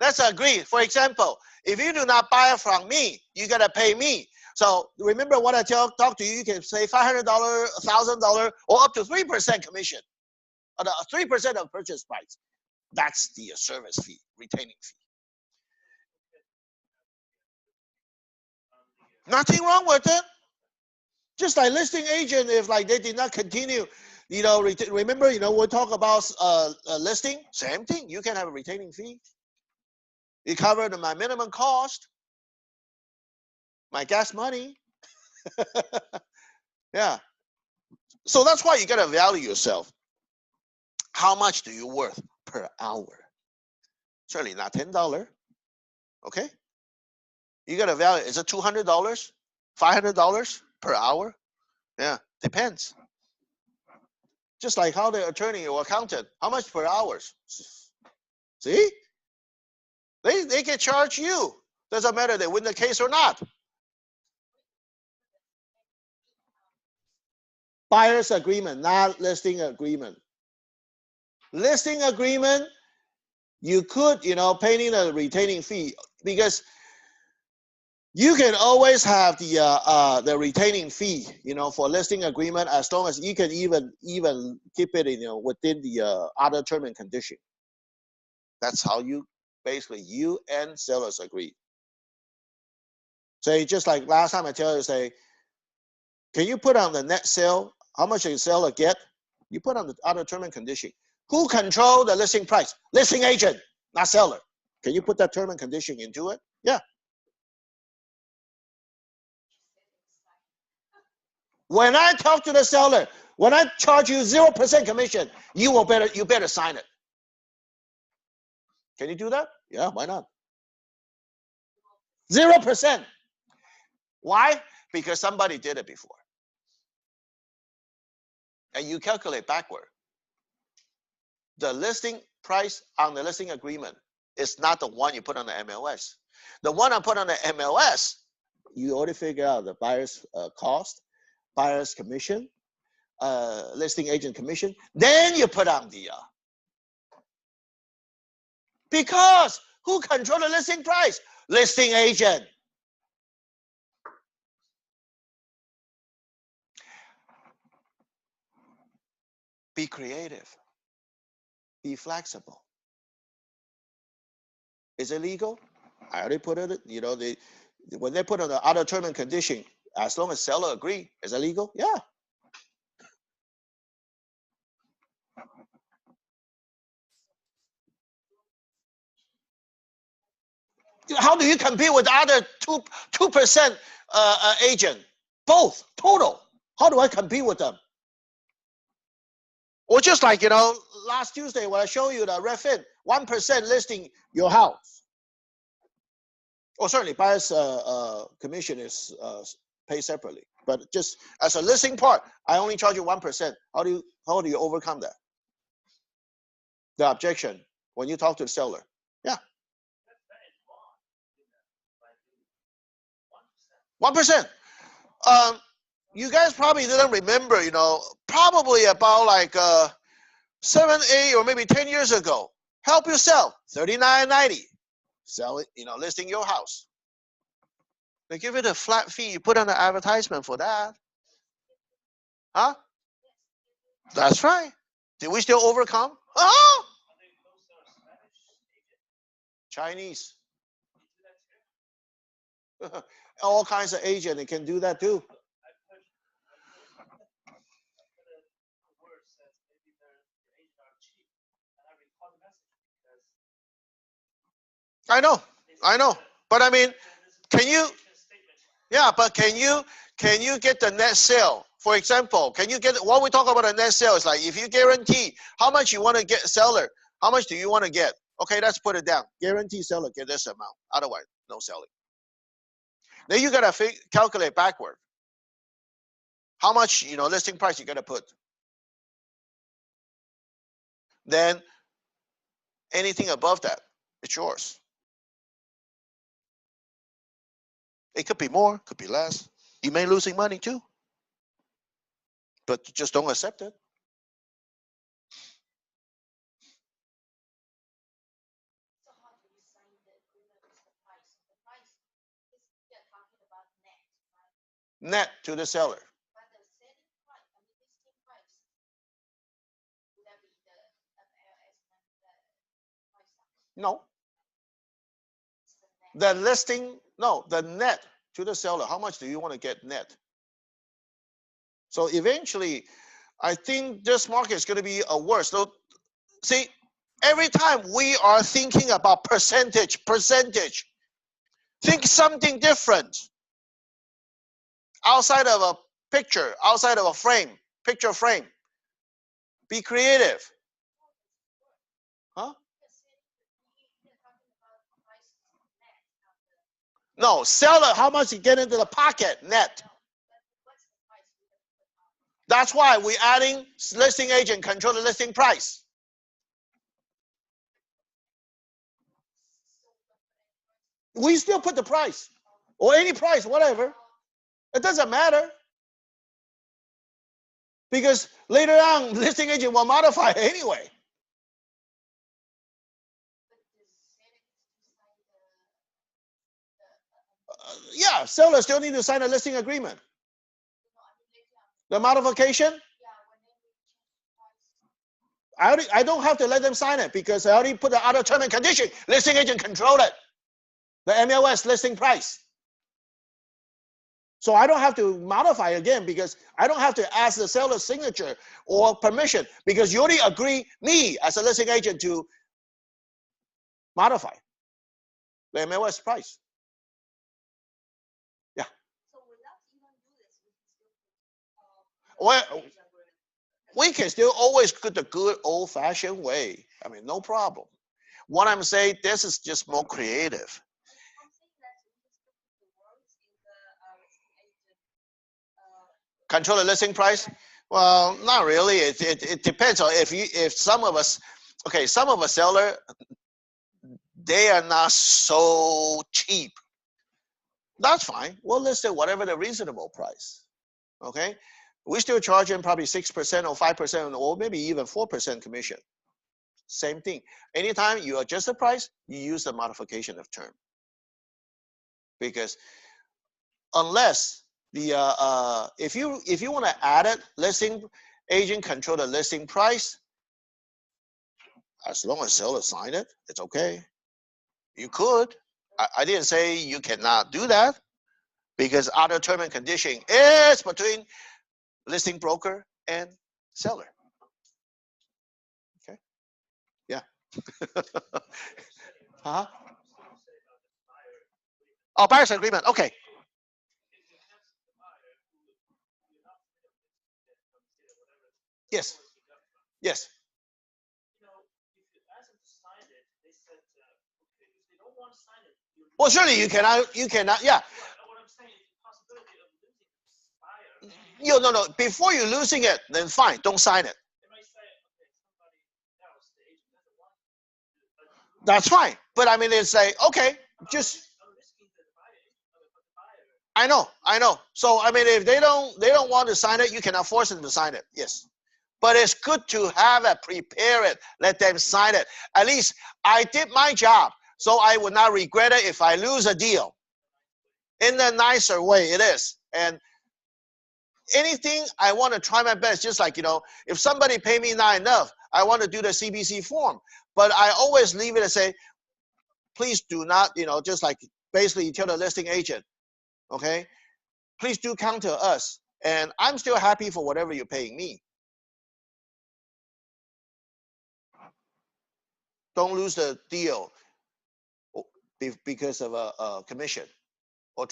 let's agree. For example, if you do not buy from me, you gotta pay me. So remember what I talk to you, you can say $500, $1,000, or up to 3% commission, or the 3% of purchase price. That's the service fee, retaining fee. Nothing wrong with it. Just like listing agent, if like they did not continue, you know, remember, you know, we'll talk about listing, same thing. You can have a retaining fee. It covered my minimum cost, my gas money. Yeah. So that's why you gotta value yourself. How much do you worth per hour? Certainly not $10. Okay. You gotta value. Is it $200, $500 per hour? Yeah, depends. Just like how the attorney or accountant, how much per hour? See? They can charge you. Doesn't matter they win the case or not. Buyer's agreement, not listing agreement. Listing agreement, you could, you know, paying a retaining fee because you can always have the retaining fee, you know, for listing agreement as long as you can even keep it, you know, within the other term and condition. That's how you basically you and sellers agree. Say just like last time I tell you, say, can you put on the net sale? How much the seller get? You put on the other term and condition. Who control the listing price? Listing agent, not seller. Can you put that term and condition into it? Yeah. When I talk to the seller, when I charge you 0% commission, you better sign it. Can you do that? Yeah, why not? 0%. Why? Because somebody did it before. And you calculate backward. The listing price on the listing agreement is not the one you put on the MLS. The one I put on the MLS, you already figure out the buyer's cost, buyer's commission, listing agent commission. Then you put on the because who control the listing price? Listing agent. Be creative. Be flexible. Is it legal? I already put it, you know, when they put on the other term and condition, as long as seller agree, is it legal? Yeah. How do you compete with other 2% agent? Both, total. How do I compete with them? Or just like, you know, last Tuesday when I showed you the Redfin, 1% listing your house. Oh, certainly buyer's commission is paid separately. But just as a listing part, I only charge you 1%. How do you overcome that? The objection when you talk to the seller. Yeah. 1%. You guys probably didn't remember, you know, probably about like 7, 8, or maybe 10 years ago. Help yourself, $39.90. Sell it, you know, listing your house. They give it a flat fee. You put on the advertisement for that. Huh? That's right. Did we still overcome? Oh! Chinese. All kinds of agents, they can do that too. I know. But I mean, can you, yeah, but can you get the net sale? For example, can you get, what we talk about a net sale is like, if you guarantee how much you want to get seller, How much do you want to get? Okay, let's put it down. Guarantee seller get this amount. Otherwise, no selling. Then you gotta calculate backward. How much, you know, listing price you gotta put. Then anything above that, it's yours. It could be more, could be less. You may losing money too, but just don't accept it. So how do you sign the agreement with the price? The price is, we are talking about net, right? Net to the seller. But the selling price, I mean, listing price, would that be the MLS and the price tax? No, It's the net. the listing, no, the net to the seller. How much do you want to get net? So eventually, I think this market is going to be a worse. So, see, every time we are thinking about percentage, think something different. Outside of a picture, outside of a frame, picture frame. Be creative. Huh? No, seller, how much you get into the pocket net? That's why we're adding listing agent control the listing price. We still put the price or any price, whatever. It doesn't matter. Because later on, listing agent will modify it anyway. Yeah, seller still need to sign a listing agreement. The modification, I don't have to let them sign it because I already put the other term and condition. Listing agent control it. The MLS listing price. So I don't have to modify again because I don't have to ask the seller's signature or permission because you already agree me as a listing agent to modify the MLS price. Yeah. So without even do this, we can still Well, we can still always do the good old-fashioned way. I mean, no problem. What I'm saying, this is just more creative. Control the listing price? Well, not really. It depends on if some of us, okay, some of a seller, they are not so cheap. That's fine. We'll list it whatever the reasonable price. Okay, we still charge them probably 6% or 5% or maybe even 4% commission. Same thing. Anytime you adjust the price, you use the modification of term. Because unless the if you want to add it, listing agent control the listing price. As long as seller sign it, it's okay. You could. I didn't say you cannot do that because other term and condition is between listing broker and seller. Okay. Yeah. Huh? Oh, buyer's agreement. Okay. Yes. Yes. Well, surely you cannot. You cannot. Yeah. No. Before you're losing it, then fine. Don't sign it. That's fine. But I mean, it's like okay, just. I know. So I mean, if they don't want to sign it, you cannot force them to sign it. Yes. But it's good to have it, prepare it, let them sign it. At least I did my job, so I would not regret it if I lose a deal. In a nicer way, it is. And anything I want to try my best, just like, if somebody pay me not enough, I want to do the CBC form. But I always leave it and say, please do not, just like basically you tell the listing agent, okay, please do counter us. And I'm still happy for whatever you're paying me. Don't lose the deal because of a commission or,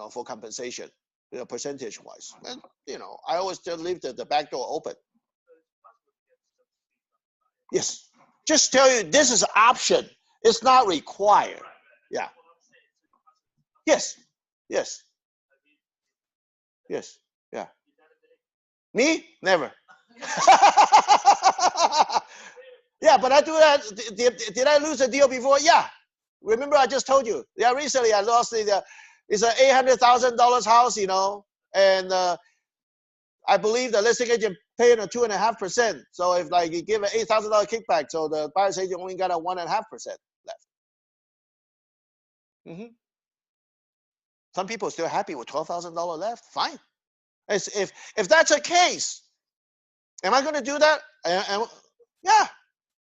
for compensation, percentage wise. And, I always just leave the back door open. Yes. Just tell you this is an option. It's not required. Yeah. Yes. Yes. Yes. Yeah. Me? Never. Yeah, but I do that. Did I lose a deal before? Yeah. Remember, I just told you. Yeah, recently I lost the. It's an $800,000 house, you know, and I believe the listing agent paying a 2.5%. So if like you give an $8,000 kickback, so the buyer's agent only got a 1.5% left. Some people are still happy with $12,000 left. Fine. If that's a case, am I going to do that? Yeah,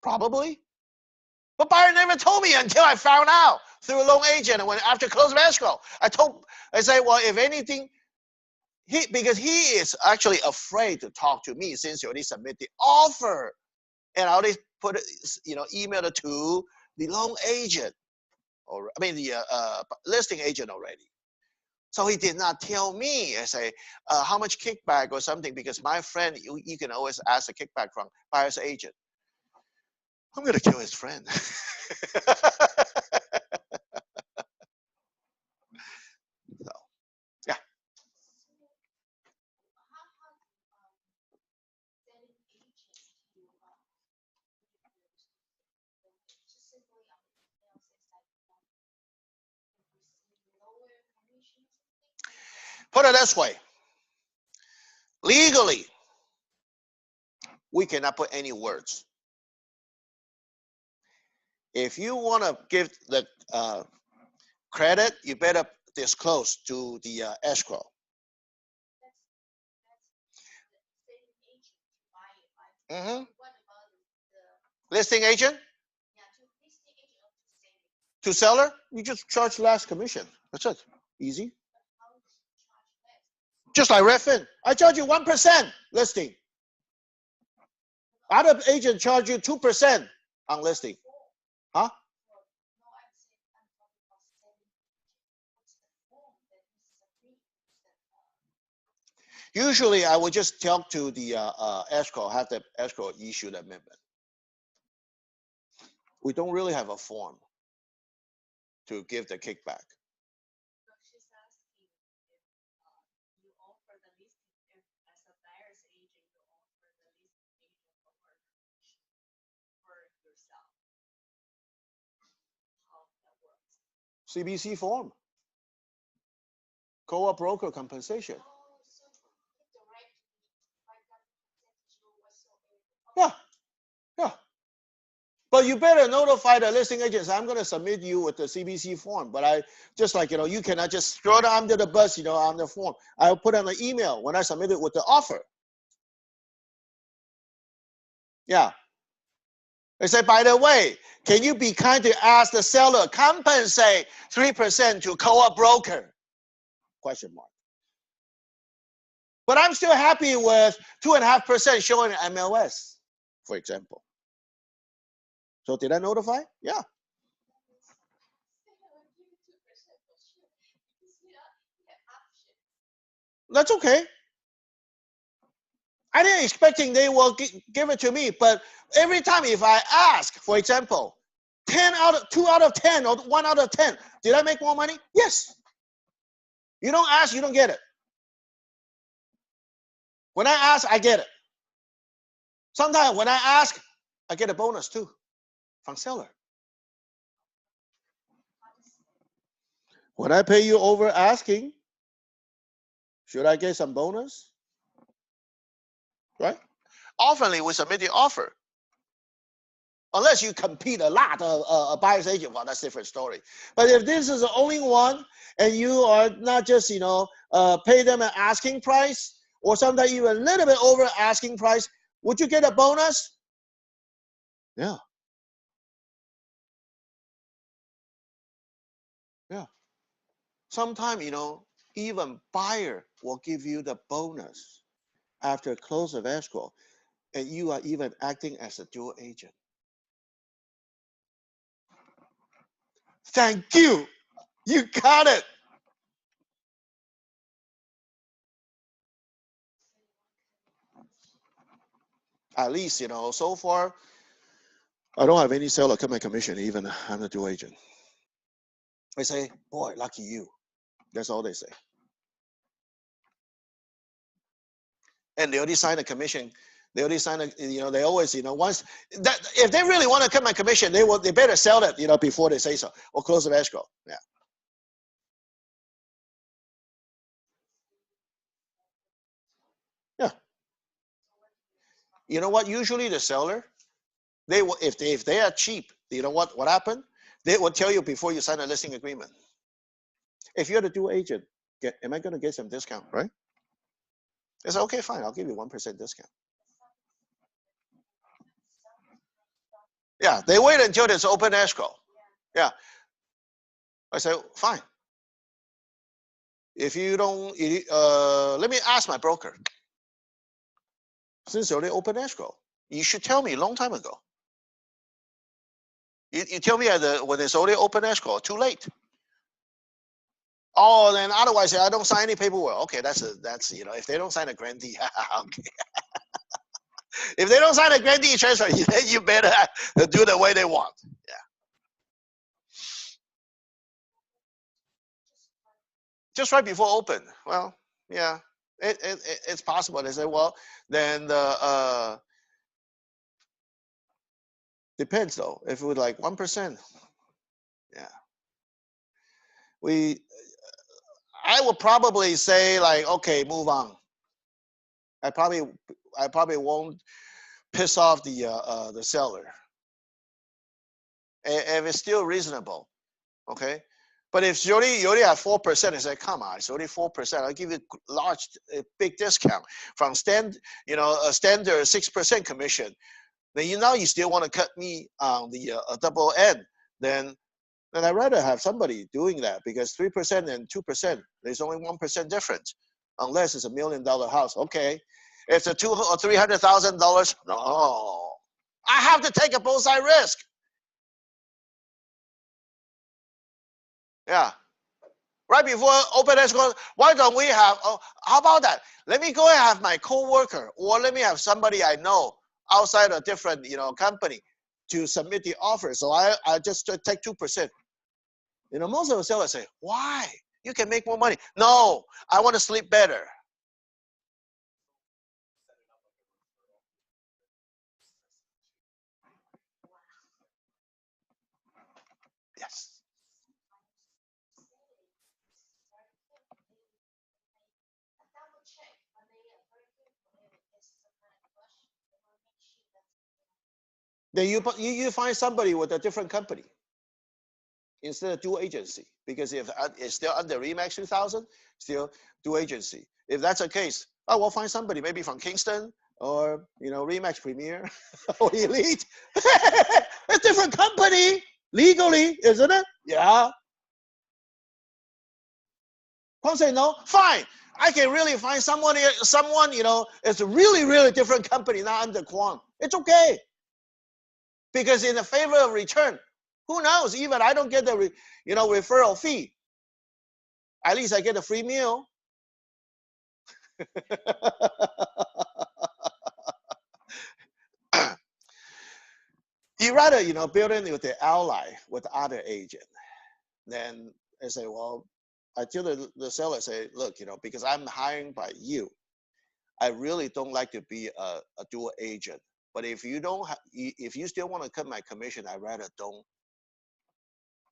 probably. But buyer never told me until I found out through a loan agent. And when after close of escrow, I say, well, if anything, because he is actually afraid to talk to me since he already submitted the offer, and I already put it, emailed it to the loan agent, or I mean the listing agent already. So he did not tell me. I say, how much kickback or something, because my friend, you can always ask a kickback from buyer's agent. I'm going to kill his friend. So, yeah. Put it this way. Legally, we cannot put any words. If you want to give the credit, you better disclose to the escrow. Listing agent? To seller, you just charge less commission. That's it. Easy. Just like Redfin. I charge you 1% listing. Other agent charge you 2% on listing. Huh? Usually, I would just talk to the escrow, have the escrow issue the amendment. We don't really have a form to give the kickback. She's asking if you offer the listing, if as a buyer's agent, you offer the listing agent for yourself. How that works. CBC form. Co-op broker compensation. Yeah. Yeah. But you better notify the listing agents. I'm going to submit you with the CBC form. But I just like, you cannot just throw it under the bus, on the form. I'll put on the email when I submit it with the offer. Yeah. I say, by the way, can you be kind to ask the seller compensate 3% to co-op broker? Question mark. But I'm still happy with 2.5% showing MLS, for example. So did I notify? Yeah. That's okay. I didn't expecting they will give it to me, but every time if I ask, for example, 2 out of 10 or 1 out of 10, did I make more money? Yes. You don't ask, you don't get it. When I ask, I get it. Sometimes when I ask, I get a bonus too from seller. When I pay you over asking, should I get some bonus? Right? Oftenly, we submit the offer. Unless you compete a lot of buyer's agent, well, that's a different story. But if this is the only one, and you are not just, pay them an asking price, or sometimes even a little bit over asking price, would you get a bonus? Yeah. Yeah. Sometimes, even buyer will give you the bonus after close of escrow, and you are even acting as a dual agent. Thank you. You got it. At least, so far, I don't have any seller cut my commission, even I'm a dual agent. They say, boy, lucky you. That's all they say. And they already signed a commission. They already signed a, they always, once that if they really want to cut my commission, they better sell it, before they say so, or close the escrow. Yeah. Yeah. You know what? Usually the seller, they will, if they are cheap, you know what happened? They will tell you before you sign a listing agreement. If you're the dual agent, am I going to get some discount, right? They say, okay, fine, I'll give you 1% discount. Yeah, they wait until there's open escrow. Yeah. I say, fine. If you don't, let me ask my broker. Since it's already open escrow, you should tell me a long time ago. You tell me when it's already open escrow, too late. Oh, then otherwise I don't sign any paperwork. Okay, that's if they don't sign a grantee, okay. If they don't sign a grantee transfer, then you better do the way they want. Yeah. Just right before open. Well, yeah, it's possible. They say, well, then depends though. If it was like 1%, yeah. I would probably say like, okay, move on. I probably won't piss off the seller. If it's still reasonable, okay. But if you already have 4%, it's like, come on, it's already 4%. I'll give you a big discount from a standard 6% commission. Then now you still want to cut me on the double end. Then I'd rather have somebody doing that, because 3% and 2%, there's only 1% difference, unless it's $1 million house. Okay, if it's $200,000 or $300,000, no, I have to take a both side risk. Yeah, right before open escrow, why don't we have? Oh, how about that? Let me go and have my co-worker, or let me have somebody I know outside a different company to submit the offer. So I just take 2%. Most of the sellers say, why? You can make more money. No, I want to sleep better. Yes. Then you find somebody with a different company instead of dual agency, because if it's still under RE/MAX 2000, still dual agency. If that's the case, we'll find somebody maybe from Kingston or RE/MAX Premier or Elite. A different company legally, isn't it? Yeah. Kwon say no, fine. I can really find someone it's a really, really different company, not under Kwon. It's okay. Because in the favor of return, who knows? Even I don't get the referral fee. At least I get a free meal. You rather build in with the ally with the other agent. Then they say, well, until the seller say, look, because I'm hiring by you, I really don't like to be a dual agent. But if you don't, if you still want to cut my commission, I rather don't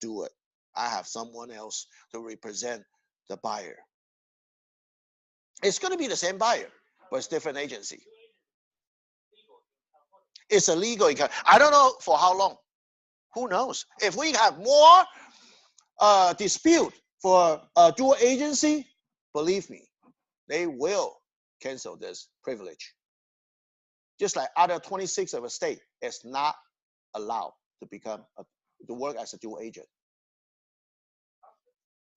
do it. I have someone else to represent the buyer. It's going to be the same buyer, but it's different agency. It's a legal account. I don't know for how long. Who knows? If we have more dispute for a dual agency, believe me, they will cancel this privilege. Just like other 26 of a state is not allowed to work as a dual agent.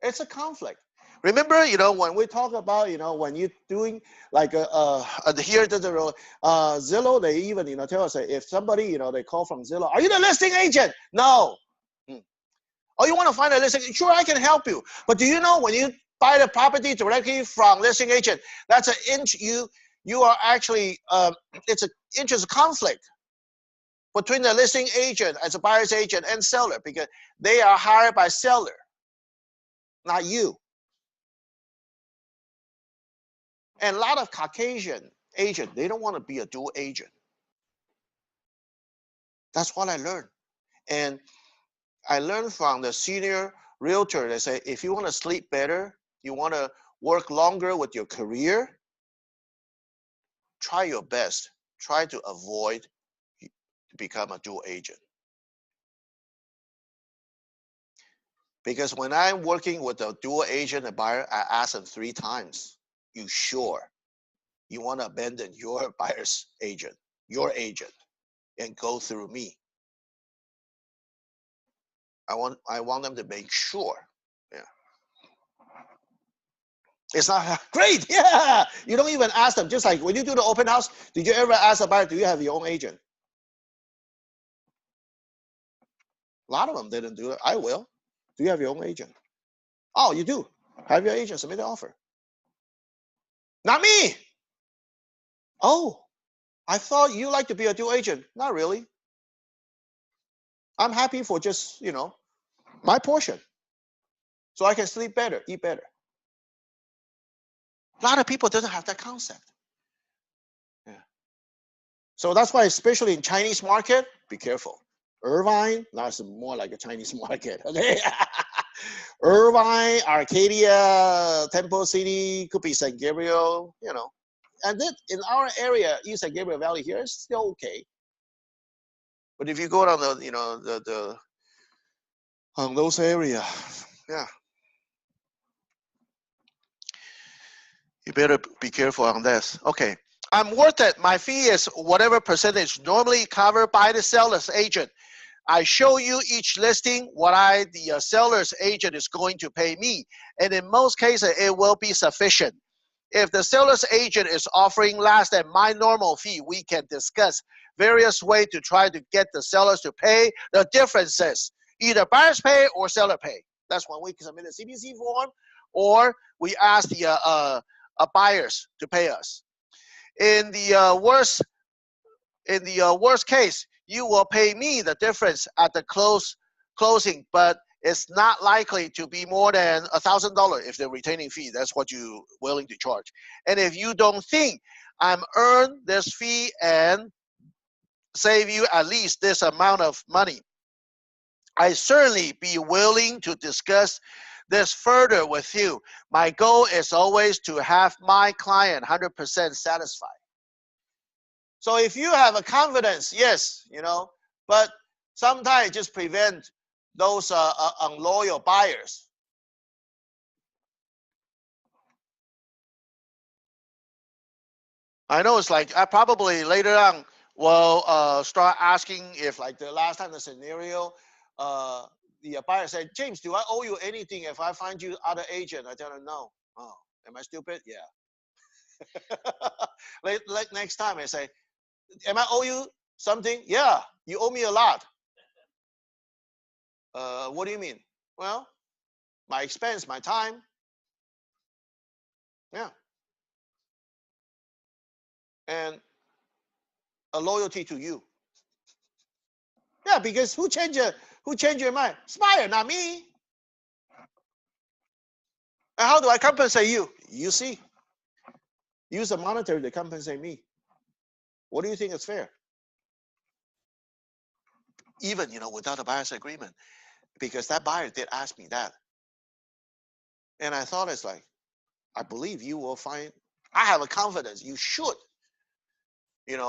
It's a conflict. Remember, when we talk about, when you're doing like adhere to the Zillow, they even, tell us that if somebody, they call from Zillow, are you the listing agent? No. Oh, you want to find a listing? Sure, I can help you. But do you know when you buy the property directly from listing agent, that's an you are actually, it's an interest conflict. between the listing agent as a buyer's agent and seller, because they are hired by seller, not you. And a lot of Caucasian agent, they don't want to be a dual agent. That's what I learned. And I learned from the senior realtor, they say, if you want to sleep better, you want to work longer with your career, try your best. Try to avoid to become a dual agent. Because when I'm working with a dual agent and buyer, I ask them 3 times, you sure you want to abandon your buyer's agent, your agent, and go through me? I want them to make sure. Yeah. It's not great. Yeah. You don't even ask them. Just like when you do the open house, did you ever ask a buyer, do you have your own agent? A lot of them didn't do it. I will. Do you have your own agent? Oh, you do. Have your agent submit the offer. Not me. Oh, I thought you like to be a dual agent. Not really. I'm happy for just, my portion. So I can sleep better, eat better. A lot of people doesn't have that concept. Yeah. So that's why, especially in Chinese market, be careful. Irvine, that's more like a Chinese market. Okay. Irvine, Arcadia, Temple City, could be San Gabriel, And then in our area, East San Gabriel Valley here, it's still okay. But if you go down the those area, yeah. You better be careful on this. Okay. I'm worth it. My fee is whatever percentage normally covered by the seller's agent. I show you each listing what the seller's agent is going to pay me. And in most cases, it will be sufficient. If the seller's agent is offering less than my normal fee, we can discuss various ways to try to get the sellers to pay the differences. Either buyers pay or seller pay. That's when we submit a CPC form, or we ask the buyers to pay us. In the worst case, you will pay me the difference at the closing, but it's not likely to be more than $1,000 if the retaining fee. That's what you're willing to charge. And if you don't think I'm earned this fee and save you at least this amount of money, I certainly be willing to discuss this further with you. My goal is always to have my client 100% satisfied. So if you have a confidence, yes, but sometimes just prevent those unloyal buyers. I know it's like I probably later on will start asking if, like the last time the scenario, the buyer said, James, do I owe you anything if I find you other agent? I tell them no. Oh, am I stupid? Yeah. like next time I say, am I owe you something? Yeah, you owe me a lot. What do you mean? Well, my expense, my time. Yeah. And a loyalty to you. Yeah, because who changed your mind? Spire, not me. And how do I compensate you? You see. Use the monetary to compensate me. What do you think is fair? Even, without a buyer's agreement. Because that buyer did ask me that. And I thought it's like, I believe you will find, I have a confidence you should,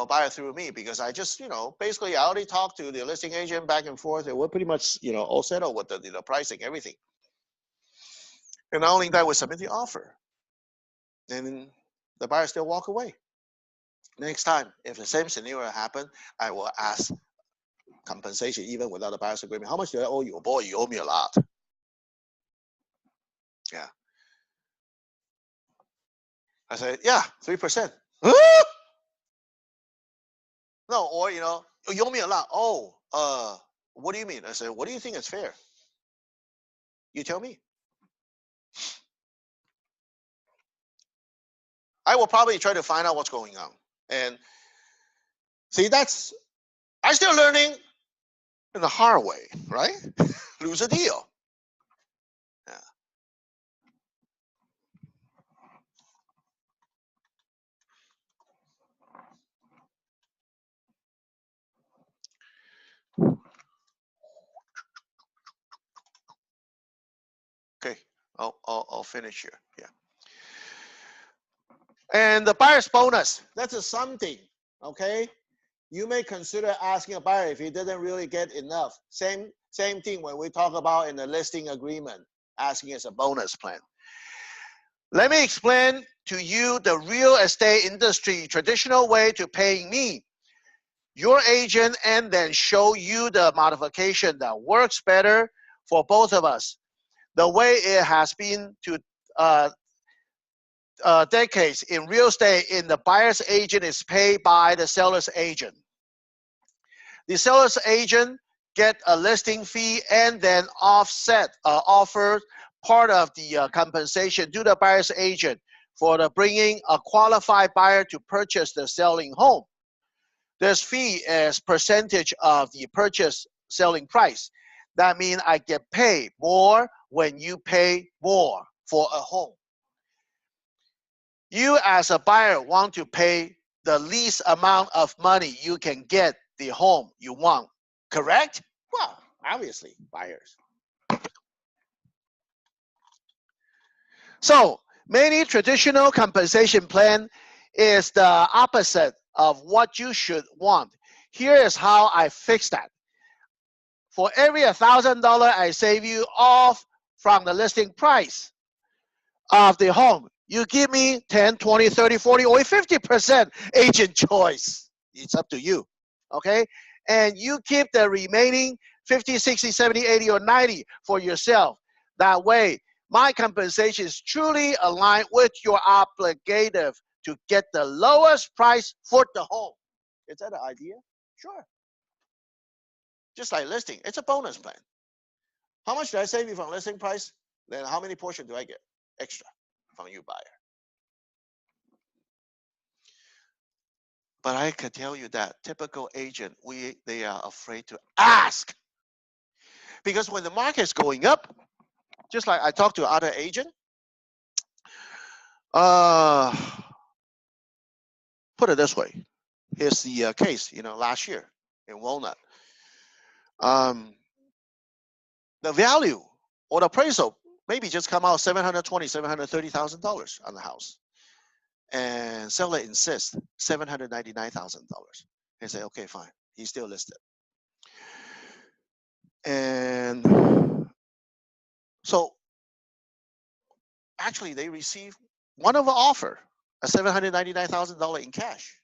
buy it through me, because I just, basically I already talked to the listing agent back and forth, and we're pretty much, all settled with the pricing, everything. And not only that, we submit the offer. And the buyer still walk away. Next time, if the same scenario happen, I will ask compensation even without a buyer's agreement. How much do I owe you? Oh, boy, you owe me a lot. Yeah. I said, yeah, 3%. No, or, you owe me a lot. Oh, what do you mean? I said, what do you think is fair? You tell me. I will probably try to find out what's going on. And see, that's I'm still learning in the hard way, right? Lose a deal. Yeah. Okay, I'll finish here. Yeah. And the buyer's bonus, that's a something, okay? You may consider asking a buyer if he didn't really get enough. Same thing when we talk about in the listing agreement, asking as a bonus plan. Let me explain to you the real estate industry traditional way to paying me, your agent, and then show you the modification that works better for both of us. The way it has been to decades in real estate, in the buyer's agent is paid by the seller's agent. The seller's agent get a listing fee and then offer part of the compensation to the buyer's agent for the bringing a qualified buyer to purchase the selling home. This fee is percentage of the purchase selling price. That means I get paid more when you pay more for a home. You as a buyer want to pay the least amount of money you can get the home you want, correct? Well, obviously, buyers. So many traditional compensation plan is the opposite of what you should want. Here is how I fix that. For every $1,000 I save you off from the listing price of the home, you give me 10, 20, 30, 40, or 50% agent choice. It's up to you, okay? And you keep the remaining 50, 60, 70, 80, or 90 for yourself. That way, my compensation is truly aligned with your obligative to get the lowest price for the home. Is that an idea? Sure. Just like listing, it's a bonus plan. How much do I save you from listing price? Then how many portion do I get extra from you buyer? But I can tell you that typical agent, they are afraid to ask. Because when the market is going up, just like I talked to other agent, put it this way. Here's the case, last year in Walnut. The value or the appraisal maybe just come out $720,000, $730,000 on the house. And seller insists $799,000. They say, okay, fine. He's still listed. And so actually they receive one of the offer, a $799,000 in cash.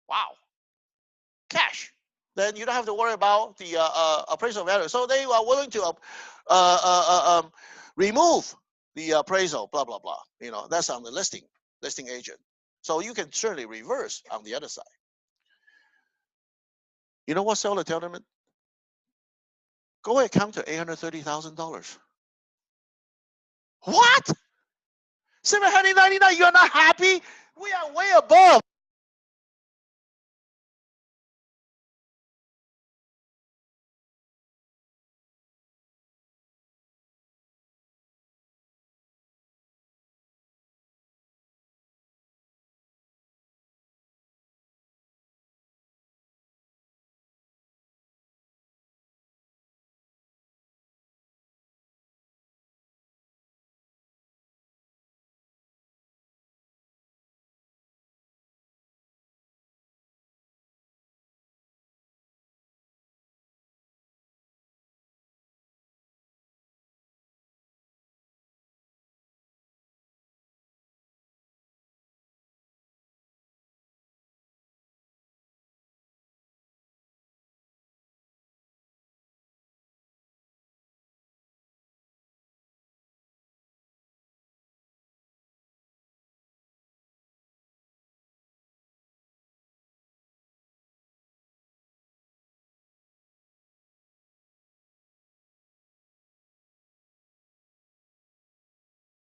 Wow. Cash. Then you don't have to worry about the appraisal value. So they are willing to remove the appraisal, blah, blah, blah. That's on the listing agent. So you can certainly reverse on the other side. You know what seller tell them? Go ahead, come to $830,000. What? $799, you're not happy? We are way above